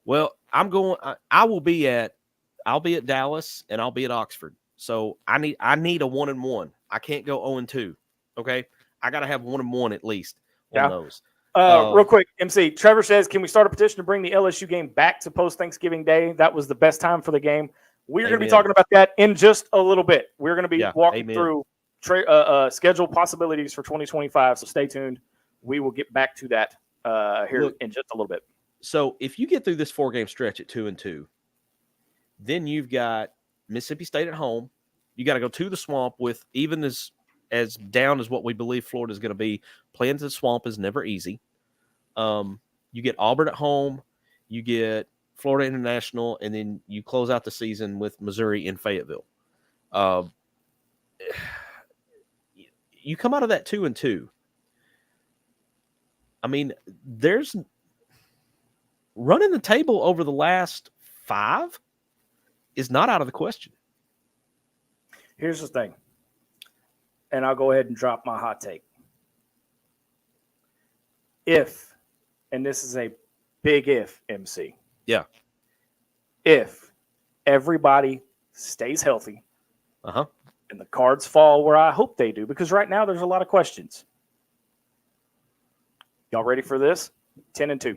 Well, I'll be at Dallas, and I'll be at Oxford. So I need a 1-1. I can't go 0-2. Okay, I got to have 1-1 at least on those. Real quick, MC. Trevor says, can we start a petition to bring the LSU game back to post-Thanksgiving Day? That was the best time for the game. We're going to be talking about that in just a little bit. We're going to be walking through schedule possibilities for 2025, so stay tuned. We will get back to that here in just a little bit. So if you get through this 4-game stretch at 2-2, then you've got Mississippi State at home. You got to go to the Swamp with even as down as what we believe Florida is going to be. Playing to the Swamp is never easy. You get Auburn at home. You get Florida International, and then you close out the season with Missouri in Fayetteville. You come out of that 2-2. I mean, there's running the table over the last 5 is not out of the question. Here's the thing, and I'll go ahead and drop my hot take. If, and this is a big if, MC. Yeah. If everybody stays healthy, and the cards fall where I hope they do, because right now there's a lot of questions. Y'all ready for this? 10-2.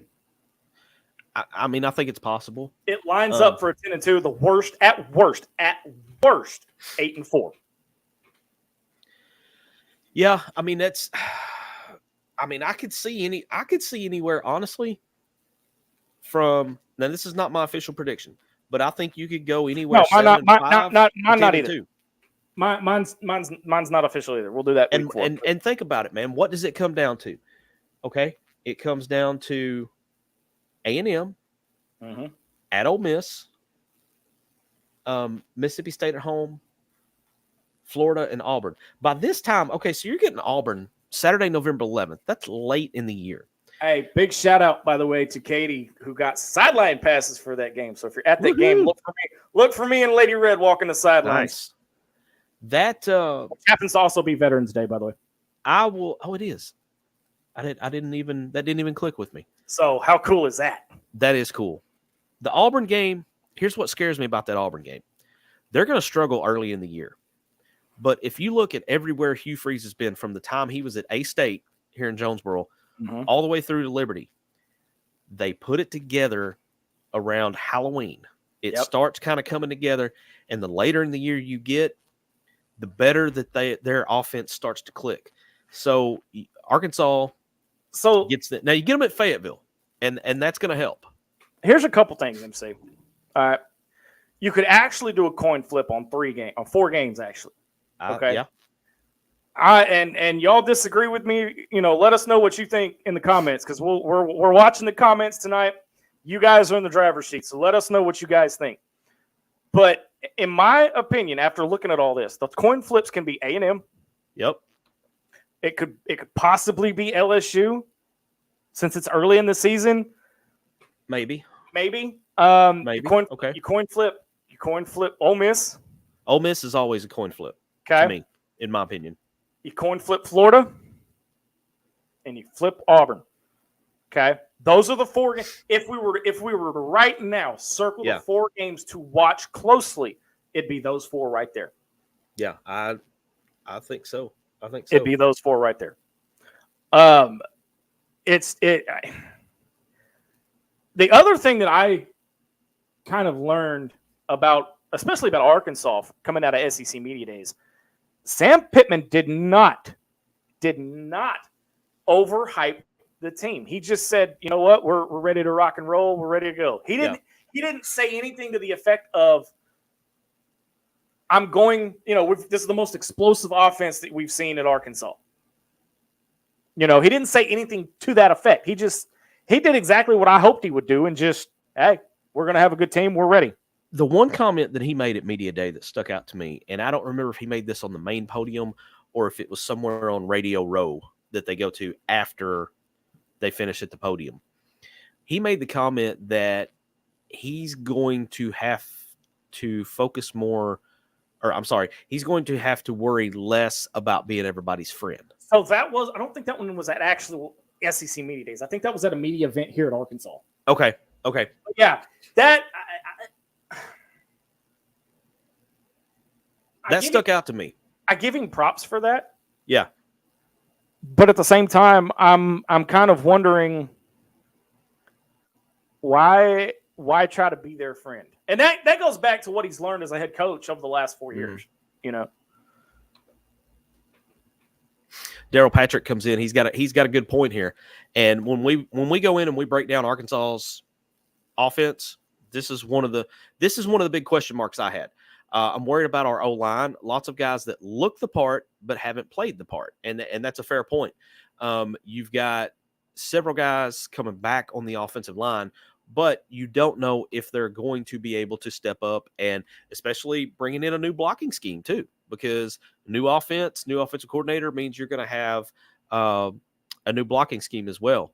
I mean, I think it's possible. It lines up for a 10-2. The worst, at worst, 8-4. Yeah, I mean that's. I mean, I could see anywhere, honestly. From now, this is not my official prediction, but I think you could go anywhere. No, mine not either. Mine's not official either. We'll do that. And think about it, man. What does it come down to? Okay, it comes down to A&M at Ole Miss, Mississippi State at home, Florida, and Auburn. By this time, okay, so you're getting Auburn Saturday, November 11th. That's late in the year. Hey, big shout out, by the way, to Katie, who got sideline passes for that game. So if you're at that game, look for me and Lady Red walking the sidelines. Nice. That happens to also be Veterans Day, by the way. I will. Oh, it is. That didn't even click with me. So how cool is that? That is cool. The Auburn game, here's what scares me about that Auburn game. They're going to struggle early in the year. But if you look at everywhere Hugh Freeze has been from the time he was at A-State here in Jonesboro all the way through to Liberty, they put it together around Halloween. It starts kind of coming together, and the later in the year you get, the better that their offense starts to click. So Arkansas gets that. Now you get them at Fayetteville, and that's going to help. Here's a couple things, MC. All right. You could actually do a coin flip on 4 games, actually. Okay. Yeah. And y'all disagree with me. Let us know what you think in the comments, because we're watching the comments tonight. You guys are in the driver's seat, so let us know what you guys think. But in my opinion, after looking at all this, the coin flips can be A&M. Yep. It could possibly be LSU, since it's early in the season. Maybe. Maybe. Maybe. You coin flip Ole Miss. Ole Miss is always a coin flip. Okay. To me, in my opinion. You coin flip Florida, and you flip Auburn. Okay. Those are the 4 games. If we were to right now circle the 4 games to watch closely, it'd be those 4 right there. Yeah, I think so. It'd be those 4 right there. The other thing that I kind of learned about, especially about Arkansas coming out of SEC Media Days, Sam Pittman did not overhype the team. He just said, you know what, we're ready to rock and roll. We're ready to go. He didn't say anything to the effect of, I'm going, this is the most explosive offense that we've seen at Arkansas. He didn't say anything to that effect. He did exactly what I hoped he would do, and just, hey, we're going to have a good team. We're ready. The one comment that he made at Media Day that stuck out to me, and I don't remember if he made this on the main podium or if it was somewhere on Radio Row that they go to after they finish at the podium. He made the comment that he's going to have to focus more, he's going to have to worry less about being everybody's friend. So I don't think that one was at actual SEC Media Days. I think that was at a media event here at Arkansas. Okay. Yeah, that stuck out to me. I give him props for that. Yeah. But at the same time, I'm kind of wondering why try to be their friend? And that goes back to what he's learned as a head coach over the last 4 years, you know. Daryl Patrick comes in. He's got a good point here. And when we go in and we break down Arkansas's offense, this is one of the big question marks I had. I'm worried about our O-line. Lots of guys that look the part but haven't played the part, and that's a fair point. You've got several guys coming back on the offensive line, but you don't know if they're going to be able to step up, and especially bringing in a new blocking scheme too, because new offensive coordinator means you're going to have a new blocking scheme as well.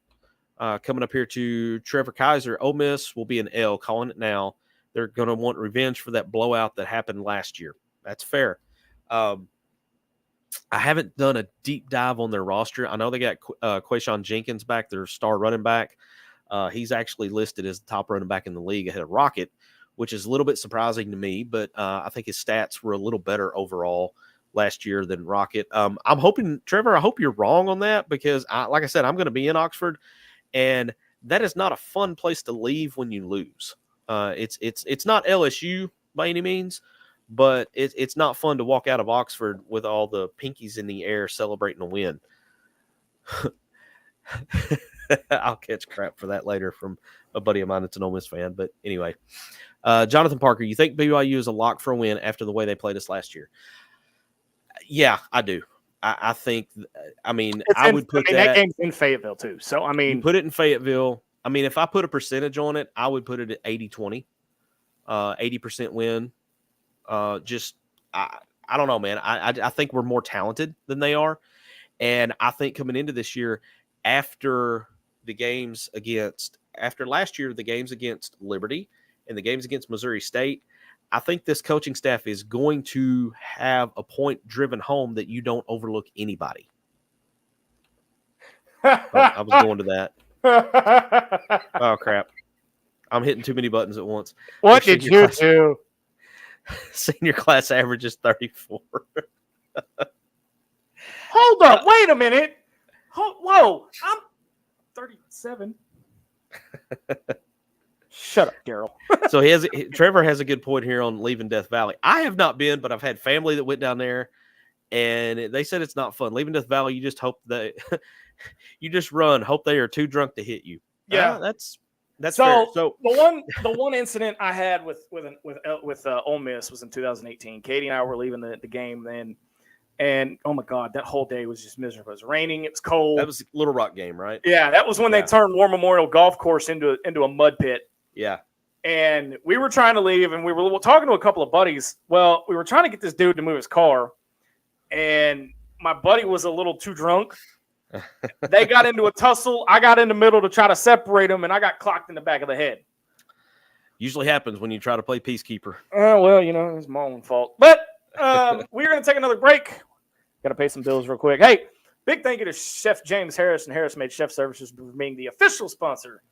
Coming up here to Trevor Kaiser, Ole Miss will be an L, calling it now. They're going to want revenge for that blowout that happened last year. That's fair. I haven't done a deep dive on their roster. I know they got Quayshawn Jenkins back, their star running back. He's actually listed as the top running back in the league ahead of Rocket, which is a little bit surprising to me, but I think his stats were a little better overall last year than Rocket. I'm hoping, Trevor, I hope you're wrong on that, because like I said, I'm going to be in Oxford, and that is not a fun place to leave when you lose. It's not LSU by any means, but it's not fun to walk out of Oxford with all the pinkies in the air celebrating a win. I'll catch crap for that later from a buddy of mine that's an Ole Miss fan. But anyway, Jonathan Parker, you think BYU is a lock for a win after the way they played us last year? Yeah, I do. I think. I mean, I would put that game's in Fayetteville too. So I mean, you put it in Fayetteville. I mean, if I put a percentage on it, I would put it at 80-20, 80% win. I don't know, man. I think we're more talented than they are. And I think coming into this year, after last year, the games against Liberty and the games against Missouri State, I think this coaching staff is going to have a point driven home that you don't overlook anybody. I was going to that. Oh, crap. I'm hitting too many buttons at once. What did you do? Senior class average is 34. Hold up. Wait a minute. Whoa. I'm 37. Shut up, Daryl. So Trevor has a good point here on leaving Death Valley. I have not been, but I've had family that went down there, and they said it's not fun. Leaving Death Valley, you just hope that you just run, hope they are too drunk to hit you. Yeah, that's so fair. So the one incident I had with Ole Miss was in 2018. Katie and I were leaving the game then, and oh my God, that whole day was just miserable. It was raining, it was cold. That was Little Rock game, right? Yeah, that was when they turned War Memorial Golf Course into a mud pit. Yeah. And we were trying to leave, and we were talking to a couple of buddies. Well, we were trying to get this dude to move his car, and my buddy was a little too drunk. They got into a tussle. I got in the middle to try to separate them, and I got clocked in the back of the head. Usually happens when you try to play peacekeeper. Well, it's my own fault. But we're going to take another break. Got to pay some bills real quick. Hey, big thank you to Chef James Harris and Harris Made Chef Services for being the official sponsor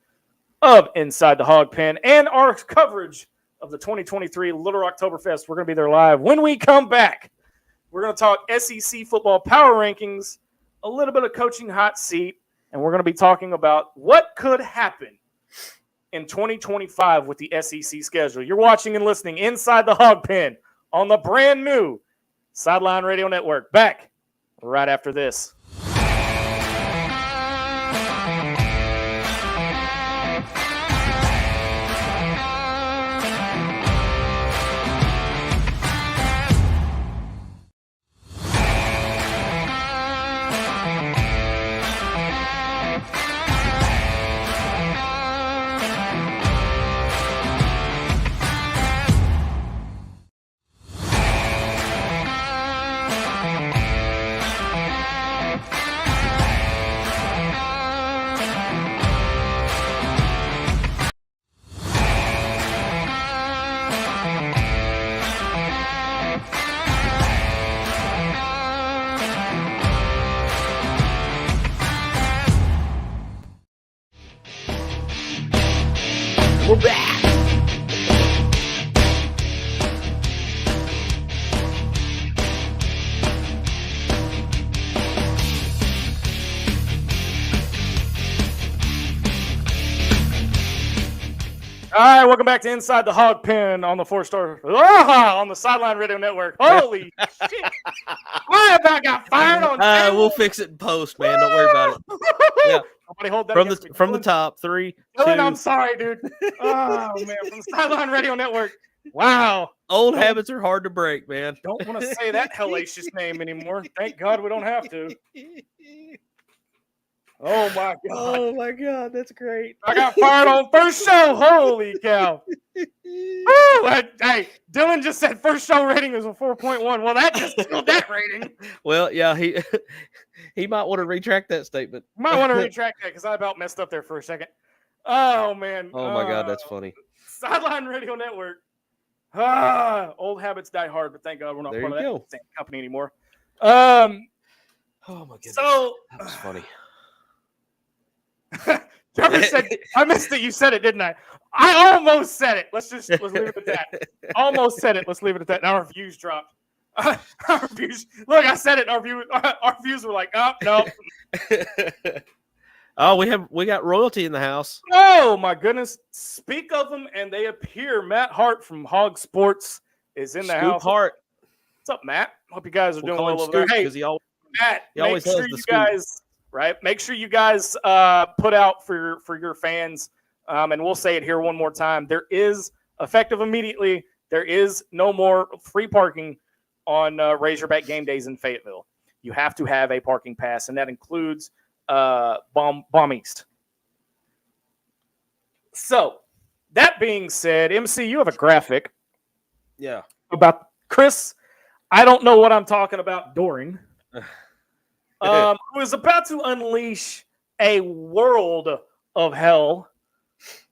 of Inside the Hawg Pen and our coverage of the 2023 Little Rocktoberfest. We're going to be there live. When we come back, we're going to talk SEC football power rankings, a little bit of coaching hot seat, and we're going to be talking about what could happen in 2025 with the SEC schedule. You're watching and listening Inside the Hawg Pen on the brand new Sideline Radio Network. Back right after this. All right, welcome back to Inside the Hawg Pen on the 4-star on the Sideline Radio Network. Holy shit! I about got fired on. We'll fix it in post, man. Don't worry about it. Yeah, nobody hold that from the top. 3, 2. I'm sorry, dude. Oh man, from the Sideline Radio Network. Wow, old habits are hard to break, man. Don't want to say that hellacious name anymore. Thank God we don't have to. Oh my God! Oh my God, that's great. I got fired on first show. Holy cow! Hey, Dylan just said first show rating is a 4.1. Well, that just killed that rating. Well, yeah, he might want to retract that statement. Might want to retract that because I about messed up there for a second. Oh man! Oh my God, that's funny. Sideline Radio Network. Old habits die hard, but thank God we're not part of that same company anymore. Oh my goodness. So that was funny. Trevor said, I missed it. You said it, didn't I? I almost said it. Let's leave it at that. Almost said it. Let's leave it at that. Now our views dropped. Our views. Look, I said it. Our views were like, oh no. Oh, we got royalty in the house. Oh my goodness! Speak of them, and they appear. Matt Hart from Hog Sports is in the house. Hart. What's up, Matt? Hope you guys are doing well over there. Hey, Matt, make sure you guys. Right. Make sure you guys put out for your fans, and we'll say it here one more time. There is, effective immediately, there is no more free parking on Razorback game days in Fayetteville. You have to have a parking pass, and that includes Bomb East. So, that being said, MC, you have a graphic. Yeah. About Chris. I don't know what I'm talking about during. Who is about to unleash a world of hell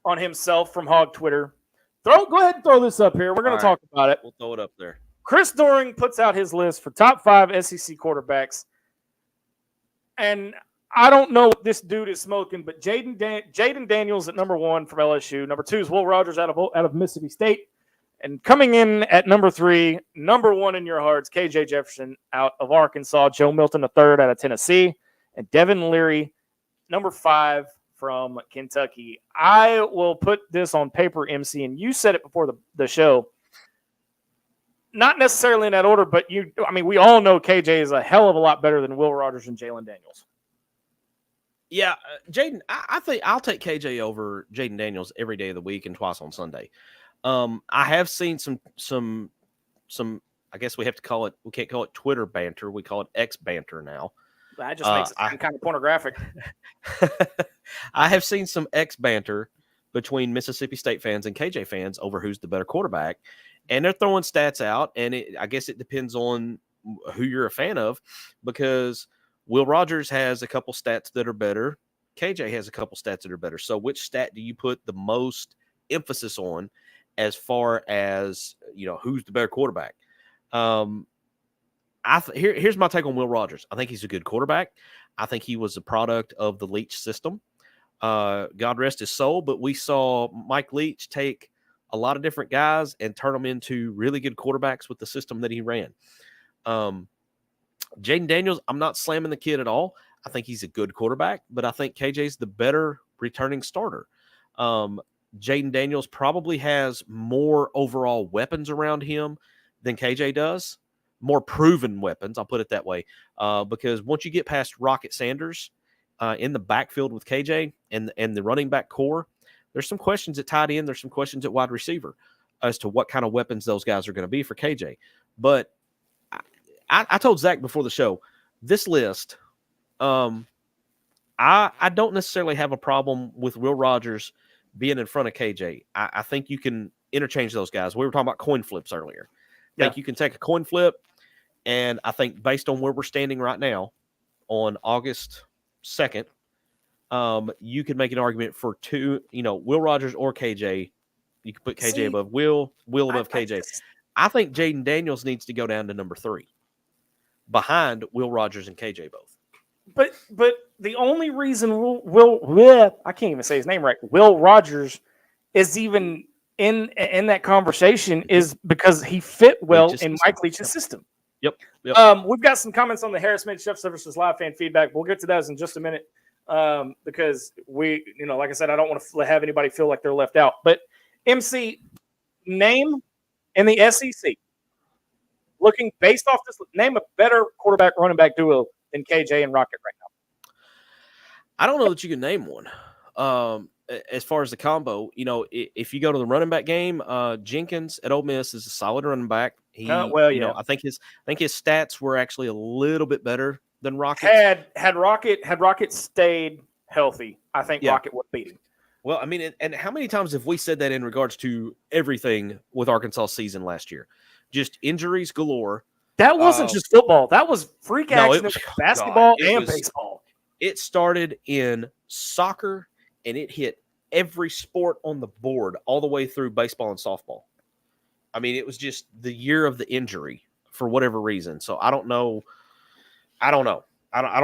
on himself from Hog Twitter. Go ahead and throw this up here. We're going to talk about it. We'll throw it up there. Chris Doering puts out his list for top 5 SEC quarterbacks. And I don't know what this dude is smoking, but Jaden Daniels at number 1 from LSU. Number 2 is Will Rogers out of Mississippi State. And coming in at number 3, number 1 in your hearts, KJ Jefferson out of Arkansas, Joe Milton III out of Tennessee, and Devin Leary, number 5 from Kentucky. I will put this on paper, MC, and you said it before the show. Not necessarily in that order, but we all know KJ is a hell of a lot better than Will Rogers and Jalen Daniels. Yeah, Jaden, I think I'll take KJ over Jaden Daniels every day of the week and twice on Sunday. I have seen some. I guess we have to call it. We can't call it Twitter banter. We call it X banter now. That just makes it kind of pornographic. I have seen some X banter between Mississippi State fans and KJ fans over who's the better quarterback, and they're throwing stats out. And I guess it depends on who you're a fan of, because Will Rogers has a couple stats that are better. KJ has a couple stats that are better. So which stat do you put the most emphasis on as far as, who's the better quarterback? Here's my take on Will Rogers. I think he's a good quarterback. I think he was a product of the Leach system. God rest his soul, but we saw Mike Leach take a lot of different guys and turn them into really good quarterbacks with the system that he ran. Jaden Daniels, I'm not slamming the kid at all. I think he's a good quarterback, but I think KJ's the better returning starter. Jaden Daniels probably has more overall weapons around him than KJ does, more proven weapons, I'll put it that way, because once you get past Rocket Sanders in the backfield with KJ and the running back core, there's some questions at tight end, there's some questions at wide receiver as to what kind of weapons those guys are going to be for KJ. But I told Zach before the show, this list, I don't necessarily have a problem with Will Rogers being in front of KJ. I think you can interchange those guys. We were talking about coin flips earlier. I think you can take a coin flip, and I think based on where we're standing right now on August 2nd, you could make an argument for two, Will Rogers or KJ. You could put KJ above Will above KJ. I think Jaden Daniels needs to go down to number 3 behind Will Rogers and KJ both. But the only reason I can't even say his name right, Will Rogers is even in that conversation is because he fit well in Mike Leach's system. Yep. We've got some comments on the Harris Made Chef Services live fan feedback. We'll get to those in just a minute because we, like I said, I don't want to have anybody feel like they're left out. But MC, name in the SEC. Looking based off this, name a better quarterback running back duo than KJ and Rocket right now. I don't know that you can name one. As far as the combo, if you go to the running back game, Jenkins at Ole Miss is a solid running back. I think his stats were actually a little bit better than Rocket. Had Rocket stayed healthy, I think Rocket would beat him. Well, I mean, and how many times have we said that in regards to everything with Arkansas season last year? Just injuries galore. That wasn't just football. That was freak action basketball and baseball. It started in soccer, and it hit every sport on the board all the way through baseball and softball. I mean, it was just the year of the injury for whatever reason. So I don't know. I don't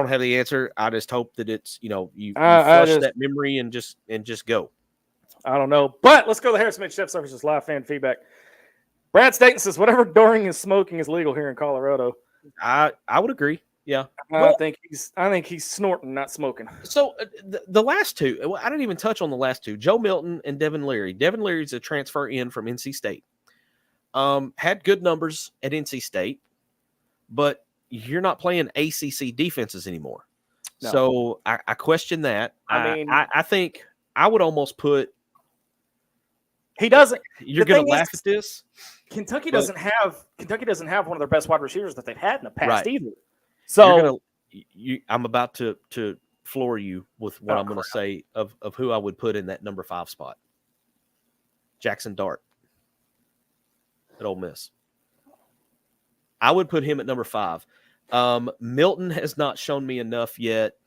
have the answer. I just hope that it's, you flush that memory and just go. I don't know. But let's go to the Harrison Mitch Chef Services live fan feedback. Brad Staten says whatever during is smoking is legal here in Colorado. I would agree. Yeah. I think he's snorting, not smoking. So the last two, I didn't even touch on the last two, Joe Milton and Devin Leary. Devin Leary's a transfer in from NC State. Had good numbers at NC State, but you're not playing ACC defenses anymore. No. So I question that. I think I would almost put. He doesn't. You're going to laugh at this. Kentucky doesn't have one of their best wide receivers that they've had in the past either. So I'm about to floor you with what I'm going to say of who I would put in that number 5 spot. Jackson Dart at Ole Miss. I would put him at number 5. Milton has not shown me enough yet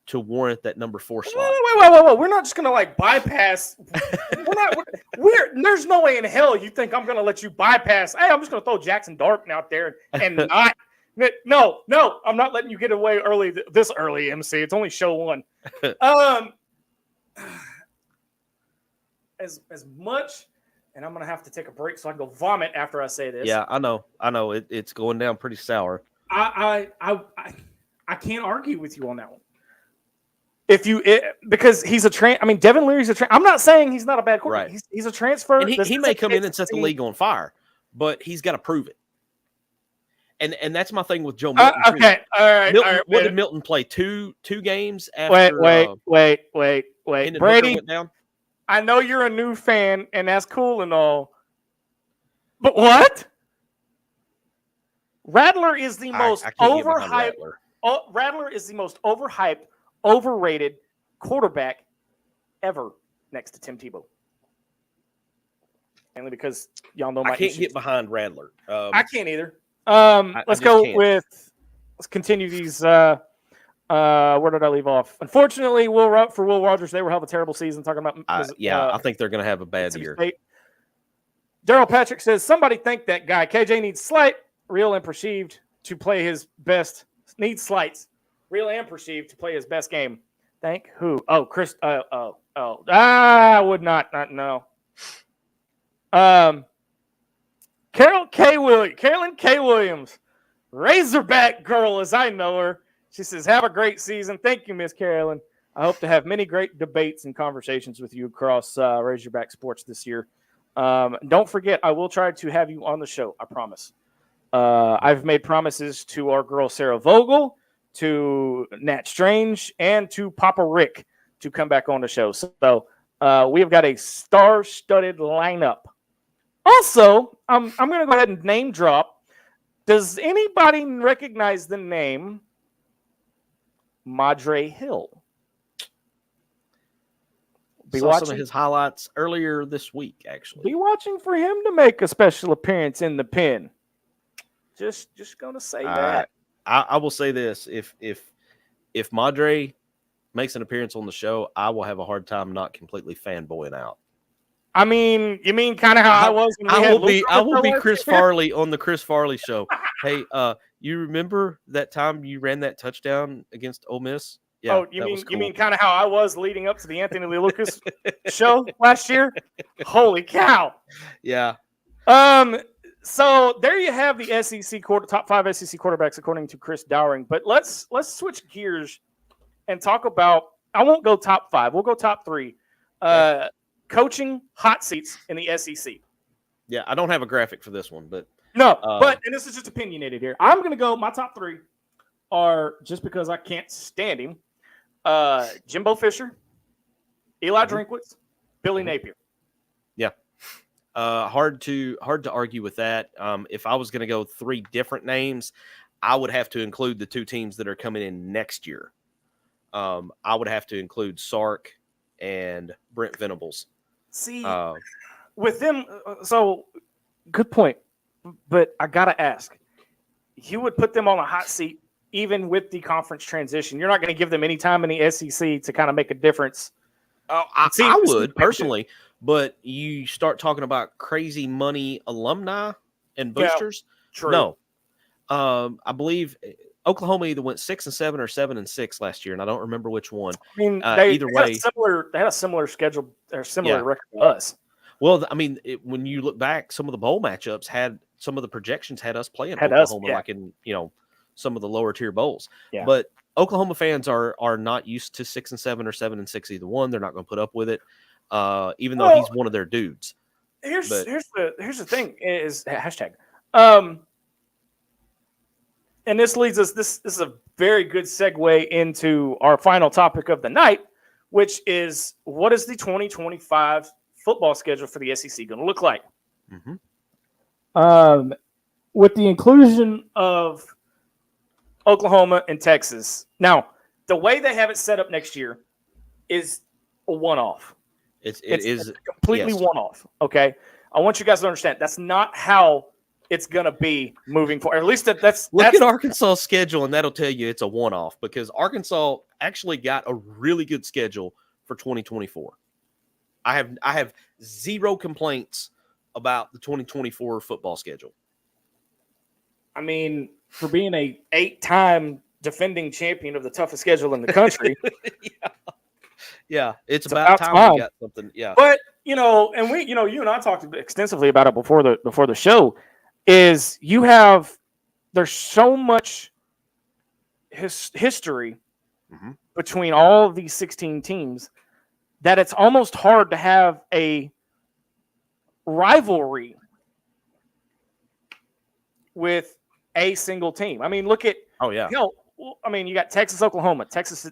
to warrant that number 4 slot. Wait. We're not just going to bypass. There's no way in hell you think I'm going to let you bypass. Hey, I'm just going to throw Jackson Dart out there and not. No, I'm not letting you get away this early, MC. It's only show 1. As much, and I'm going to have to take a break so I can go vomit after I say this. Yeah, I know. It's going down pretty sour. I can't argue with you on that one. Because he's a Devin Leary's a I'm not saying he's not a bad quarterback. Right. He's a transfer. And he may come in and set the league on fire, but he's got to prove it. And that's my thing with Joe Milton. Okay, all right. What did Milton play? Two games after? Wait. Brady, went down? I know you're a new fan, and that's cool and all. But what? Rattler is the most overhyped. Rattler is the most overhyped, overrated quarterback ever, next to Tim Tebow. Mainly because y'all know I can't get behind Rattler. I can't either. Let's continue these. Where did I leave off? Unfortunately, Will Rogers, they will have a terrible season. Talking about, I think they're going to have a bad year. Daryl Patrick says somebody think that guy KJ needs slight, real and perceived to play his best. Needs slights, real and perceived to play his best game. Thank who? Oh, Chris. I would not know. Carolyn K. Williams, Razorback girl as I know her. She says, have a great season. Thank you, Miss Carolyn. I hope to have many great debates and conversations with you across Razorback sports this year. Don't forget, I will try to have you on the show. I promise. I've made promises to our girl Sarah Vogel, to Nat Strange, and to Papa Rick to come back on the show. So we have got a star-studded lineup. Also, I'm going to go ahead and name drop. Does anybody recognize the name Madre Hill? Saw some of his highlights earlier this week, actually. Be watching for him to make a special appearance in the pen. Just going to say that. I will say this: if Madre makes an appearance on the show, I will have a hard time not completely fanboying out. I mean, you mean kind of how I was when I will be Chris Farley on the Chris Farley show. Hey, you remember that time you ran that touchdown against Ole Miss? Yeah. You mean kind of how I was leading up to the Anthony Lucas show last year? Holy cow! Yeah. So there you have the SEC top 5 SEC quarterbacks according to Chris Dowring. But let's switch gears and talk about. I won't go top 5. We'll go top 3. coaching hot seats in the SEC. Yeah, I don't have a graphic for this one, but and this is just opinionated here. I'm going to go. My top 3 are, just because I can't stand him, Jimbo Fisher, Eli Drinkwitz, Billy Napier. Yeah. Hard to argue with that. If I was going to go 3 different names, I would have to include the 2 teams that are coming in next year. I would have to include Sark and Brent Venables. See, with them, so good point. But I got to ask, you would put them on a hot seat even with the conference transition. You're not going to give them any time in the SEC to kind of make a difference. Oh, I would personally, but you start talking about crazy money alumni and boosters. Yeah, true. No, I believe Oklahoma either went 6-7 or 7-6 last year, and I don't remember which one. I mean, either way, they had a similar schedule or similar record to us. Well, I mean, when you look back, some of the bowl matchups had some of the projections had us playing Oklahoma, like in some of the lower tier bowls. Yeah. But Oklahoma fans are not used to 6-7 or 7-6 either one. They're not going to put up with it, even though he's one of their dudes. Here's the thing is hashtag. And this leads us. This is a very good segue into our final topic of the night, which is, what is the 2025 football schedule for the SEC going to look like? Mm-hmm. With the inclusion of Oklahoma and Texas. Now, the way they have it set up next year is a one-off. It is completely one-off. Okay, I want you guys to understand that's not how it's going to be moving forward. At least that's look at Arkansas' schedule, and that'll tell you it's a one-off, because Arkansas actually got a really good schedule for 2024. I have zero complaints about the 2024 football schedule. I mean, for being a 8-time defending champion of the toughest schedule in the country. Yeah. It's about time we got something. Yeah. But, and you and I talked extensively about it before the show, is there's so much history between all of these 16 teams that it's almost hard to have a rivalry with a single team. I mean, look at you got Texas, Oklahoma, Texas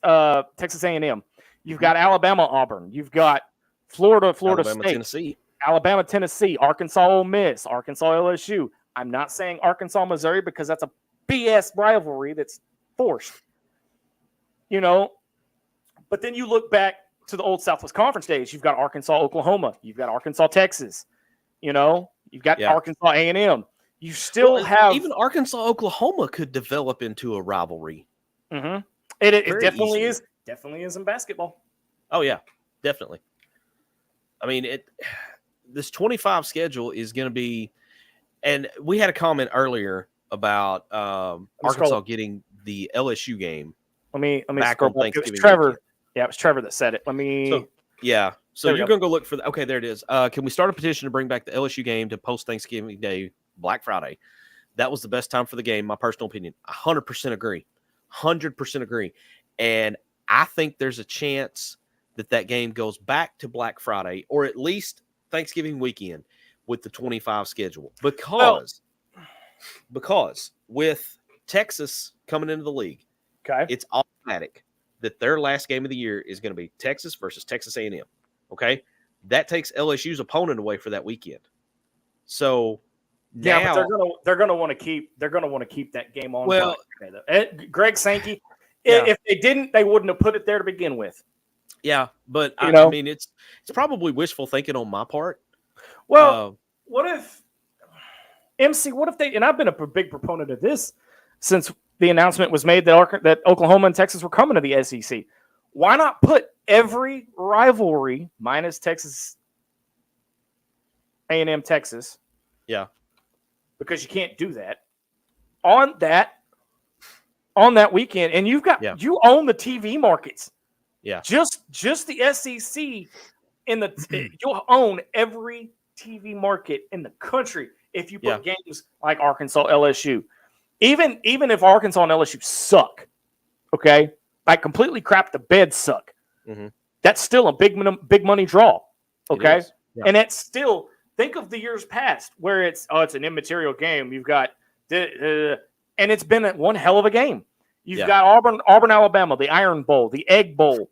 A&M. You've got Alabama, Auburn. You've got Florida Alabama, State, Tennessee. Alabama, Tennessee, Arkansas, Ole Miss, Arkansas, LSU. I'm not saying Arkansas, Missouri, because that's a BS rivalry that's forced. But then you look back to the old Southwest Conference days. You've got Arkansas, Oklahoma. You've got Arkansas, Texas. You've got Arkansas, A&M. You still have even Arkansas, Oklahoma could develop into a rivalry. Mm-hmm. It definitely is. Definitely is in basketball. Oh yeah, definitely. I mean, this 25 schedule is going to be, and we had a comment earlier about Arkansas getting the LSU game. Let me back on Thanksgiving. It was Trevor. Weekend. Yeah, it was Trevor that said it. So you're going to go look for that. Okay, there it is. Can we start a petition to bring back the LSU game to post Thanksgiving Day, Black Friday? That was the best time for the game, my personal opinion. 100% agree. 100% agree. And I think there's a chance that game goes back to Black Friday, or at least Thanksgiving weekend with the 25 schedule. Because with Texas coming into the league, it's automatic that their last game of the year is going to be Texas versus Texas A&M. Okay, that takes LSU's opponent away for that weekend. So now, but they're going to want to keep that game on. Well, Greg Sankey, if they didn't, they wouldn't have put it there to begin with. Yeah, but I mean, it's probably wishful thinking on my part. Well, what if MC? What if they? And I've been a big proponent of this since the announcement was made that Oklahoma and Texas were coming to the SEC. Why not put every rivalry minus Texas A&M, Texas? Yeah, because you can't do that on that weekend, and you own the TV markets. Yeah, just the SEC you'll own every TV market in the country if you put games like Arkansas, LSU. Even if Arkansas and LSU suck, okay, like completely crap the bed suck, that's still a big money draw. Okay, and it's still think of the years past where it's an immaterial game. You've got and it's been one hell of a game. You've got Auburn, Alabama, the Iron Bowl, the Egg Bowl.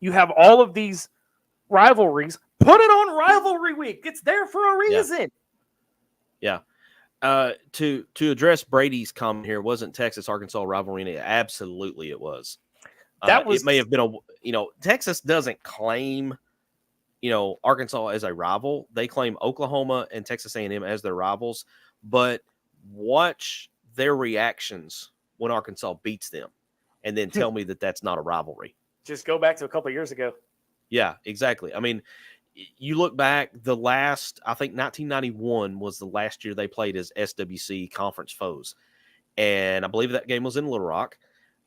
You have all of these rivalries. Put it on rivalry week. It's there for a reason. Yeah. To address Brady's comment here, wasn't Texas Arkansas rivalry? Absolutely, it was. It may have been Texas doesn't claim, Arkansas as a rival. They claim Oklahoma and Texas A&M as their rivals. But watch their reactions when Arkansas beats them, and then tell me that that's not a rivalry. Just go back to a couple of years ago. Yeah, exactly. I mean, you look back, I think 1991 was the last year they played as SWC conference foes. And I believe that game was in Little Rock.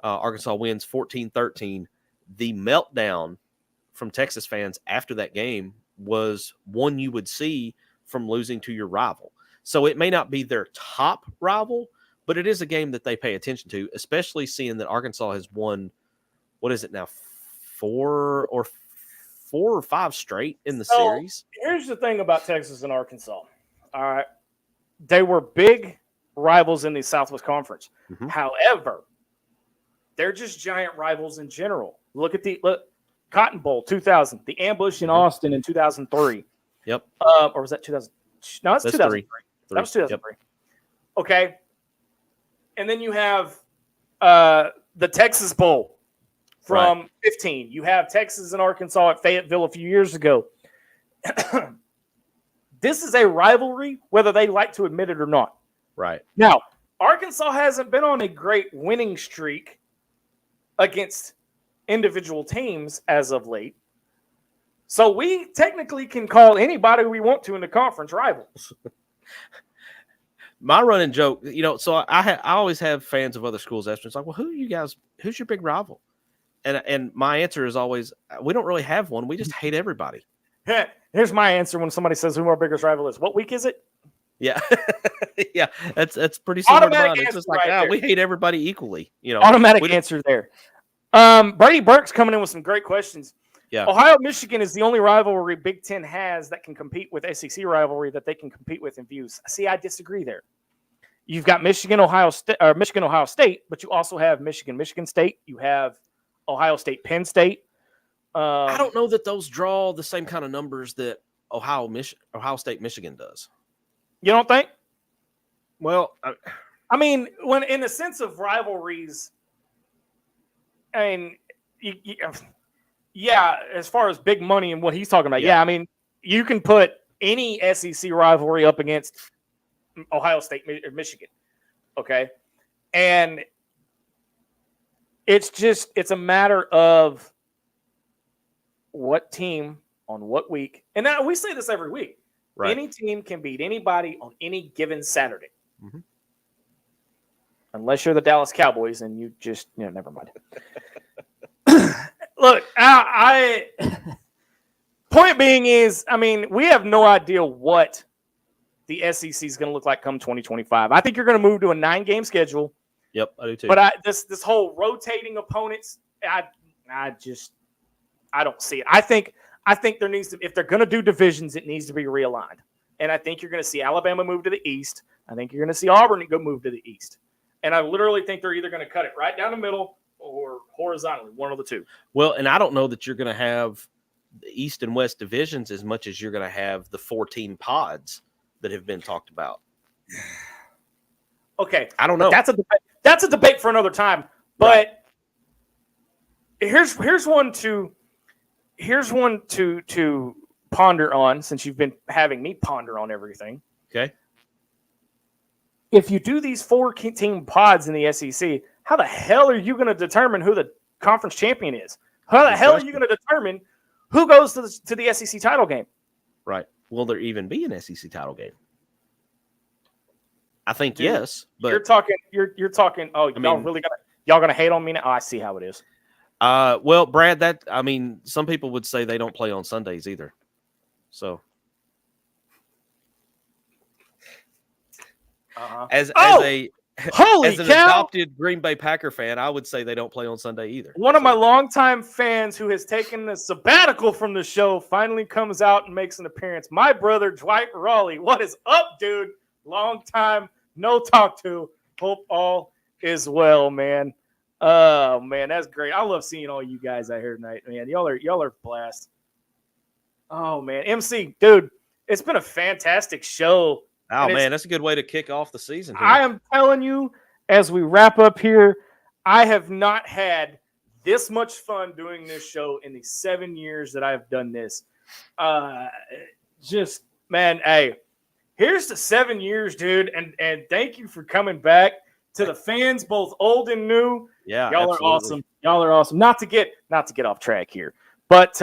Arkansas wins 14-13. The meltdown from Texas fans after that game was one you would see from losing to your rival. So it may not be their top rival, but it is a game that they pay attention to, especially seeing that Arkansas has won, what is it now, four or five straight in the series. Here's the thing about Texas and Arkansas. All right. They were big rivals in the Southwest Conference. Mm-hmm. However, they're just giant rivals in general. Look at the Cotton Bowl 2000, the ambush in Austin in 2003. Yep. Or was that 2000? No, that's 2003. That was 2003. Yep. Okay. And then you have the Texas Bowl from 15. You have Texas and Arkansas at Fayetteville a few years ago. This is a rivalry, whether they like to admit it or not. Right. Now, Arkansas hasn't been on a great winning streak against individual teams as of late. So we technically can call anybody we want to in the conference rivals. My running joke, so I always have fans of other schools ask me, it's like, well, who's your big rival? And my answer is always, we don't really have one. We just hate everybody. Here's my answer when somebody says who our biggest rival is. What week is it? Yeah. Yeah, that's pretty similar to mine. It's just like, we hate everybody equally. Automatic answer there. Brady Burke's coming in with some great questions. Yeah. Ohio, Michigan is the only rivalry Big Ten has that can compete with SEC rivalry that they can compete with in views. See, I disagree there. You've got Michigan, Ohio State, but you also have Michigan State. You have Ohio State, Penn State. I don't know that those draw the same kind of numbers that Ohio State, Michigan does. You don't think? Well, I mean, when in the sense of rivalries, I mean, yeah, as far as big money and what he's talking about, I mean, you can put any SEC rivalry up against Ohio State or Michigan, okay? And it's a matter of what team on what week. And now we say this every week. Right. Any team can beat anybody on any given Saturday. Mm-hmm. Unless you're the Dallas Cowboys and you just, never mind. Look, point being is, I mean, we have no idea what the SEC is going to look like come 2025. I think you're going to move to a 9-game schedule. Yep, I do too. But this whole rotating opponents, I don't see it. I think there needs to, if they're going to do divisions, it needs to be realigned. And I think you're going to see Alabama move to the East. I think you're going to see Auburn go move to the East. And I literally think they're either going to cut it right down the middle or horizontally, one of the two. Well, and I don't know that you're going to have the East and West divisions as much as you're going to have the 14 pods that have been talked about. Okay. I don't know. That's a debate for another time. But here's one to ponder on, since you've been having me ponder on everything. Okay. If you do these 4-team pods in the SEC, how the hell are you going to determine who the conference champion is? How the hell are you going to determine who goes to the SEC title game? Right. Will there even be an SEC title game? I think yes, but you're talking. Oh, y'all gonna hate on me now? Oh, I see how it is. Well, Brad, some people would say they don't play on Sundays either. So, as Holy As an cow! adopted Green Bay Packer fan, I would say they don't play on Sunday either. One of my longtime fans who has taken a sabbatical from the show finally comes out and makes an appearance. My brother, Dwight Raleigh. What is up, dude? Long time no talk to. Hope all is well, man. Oh, man, that's great. I love seeing all you guys out here tonight, man. Y'all are a blast. Oh, man. MC, dude, it's been a fantastic show. Oh, man, that's a good way to kick off the season here. I am telling you, as we wrap up here, I have not had this much fun doing this show in the 7 years that I've done this. Just, man, hey, here's the 7 years, dude, and thank you for coming back. To the fans, both old and new. Yeah, y'all absolutely. are awesome. Y'all are awesome. Not to get off track here, but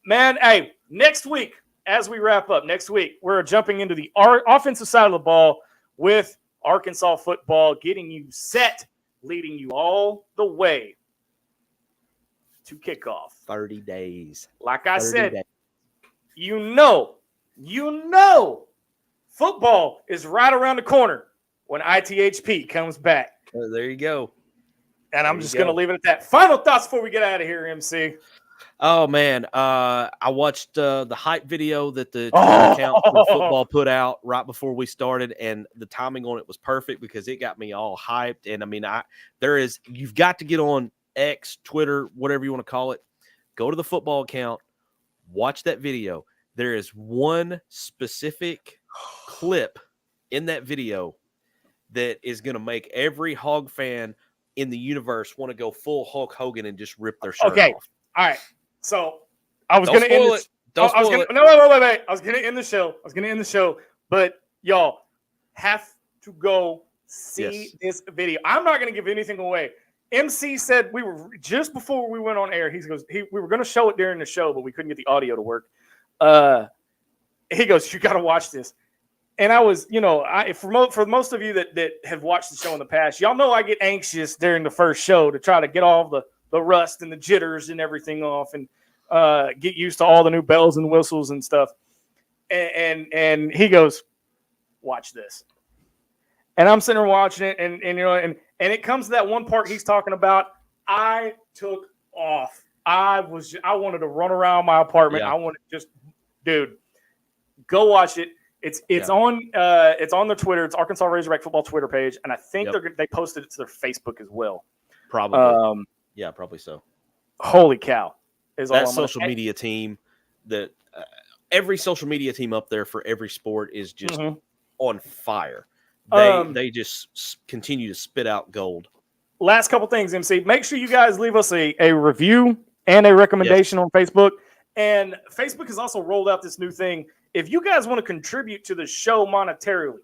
man, hey, next week as we wrap up, next week we're jumping into the offensive side of the ball with Arkansas football, getting you set, leading you all the way to kickoff. 30 days. Like I said, you know, football is right around the corner when ITHP comes back. There you go. And I'm just going to leave it at that. Final thoughts before we get out of here, MC. Oh, man. I watched the hype video that the Twitter account for football put out right before we started, and the timing on it was perfect because it got me all hyped. And, I mean, you've got to get on X, Twitter, whatever you want to call it. Go to the football account. Watch that video. There is one specific clip in that video that is going to make every Hog fan in the universe want to go full Hulk Hogan and just rip their shirt off. All right. So I was going to end it. Don't spoil it. No, wait. I was going to end the show. But y'all have to go see this video. I'm not going to give anything away. MC said we were just before we went on air. We were going to show it during the show, but we couldn't get the audio to work. He goes, you got to watch this. And I was, for most of you that have watched the show in the past, y'all know I get anxious during the first show to try to get all the rust and the jitters and everything off and get used to all the new bells and whistles and stuff. And he goes, watch this. And I'm sitting there watching it, and it comes to that one part he's talking about. I took off. I wanted to run around my apartment. Yeah. I wanted to just, dude, go watch it. It's on their Twitter. It's Arkansas Razorback football Twitter page, and I think they posted it to their Facebook as well. Probably. Probably so. Holy cow! That social media team, every social media team up there for every sport is just on fire. They just continue to spit out gold. Last couple things, MC. Make sure you guys leave us a review and a recommendation on Facebook. And Facebook has also rolled out this new thing. If you guys want to contribute to the show monetarily,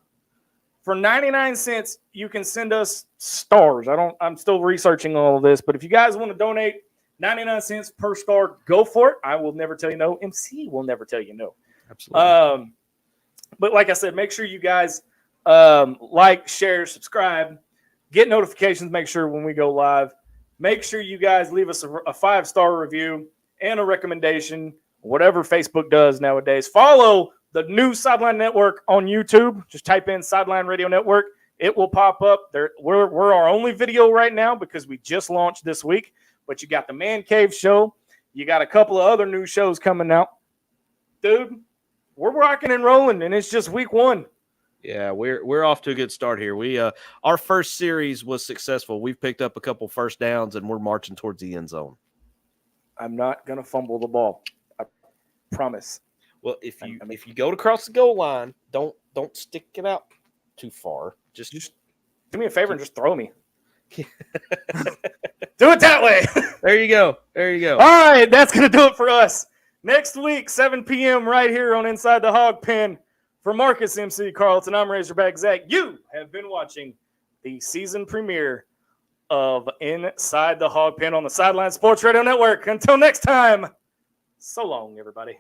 for 99 cents, you can send us stars. I'm still researching all of this, but if you guys want to donate 99 cents per star, go for it. I will never tell you no. MC will never tell you no. Absolutely. But like I said, make sure you guys like, share, subscribe, get notifications, make sure when we go live. Make sure you guys leave us a 5-star review and a recommendation, whatever Facebook does nowadays. Follow the new Sideline Network on YouTube. Just type in Sideline Radio Network. It will pop up. We're our only video right now because we just launched this week. But you got the Man Cave show. You got a couple of other new shows coming out. Dude, we're rocking and rolling, and it's just week 1. Yeah, we're off to a good start here. We our first series was successful. We've picked up a couple first downs, and we're marching towards the end zone. I'm not gonna fumble the ball. I promise. Well, if you go to cross the goal line, don't stick it out too far. Just do me a favor and just throw me. Do it that way. There you go. All right, that's gonna do it for us. Next week, 7 p.m. right here on Inside the Hawg Pen. For Marcus MC Carlton, I'm Razorback Zach. You have been watching the season premiere of Inside the Hawg Pen on the Sideline Sports Radio Network. Until next time, so long, everybody.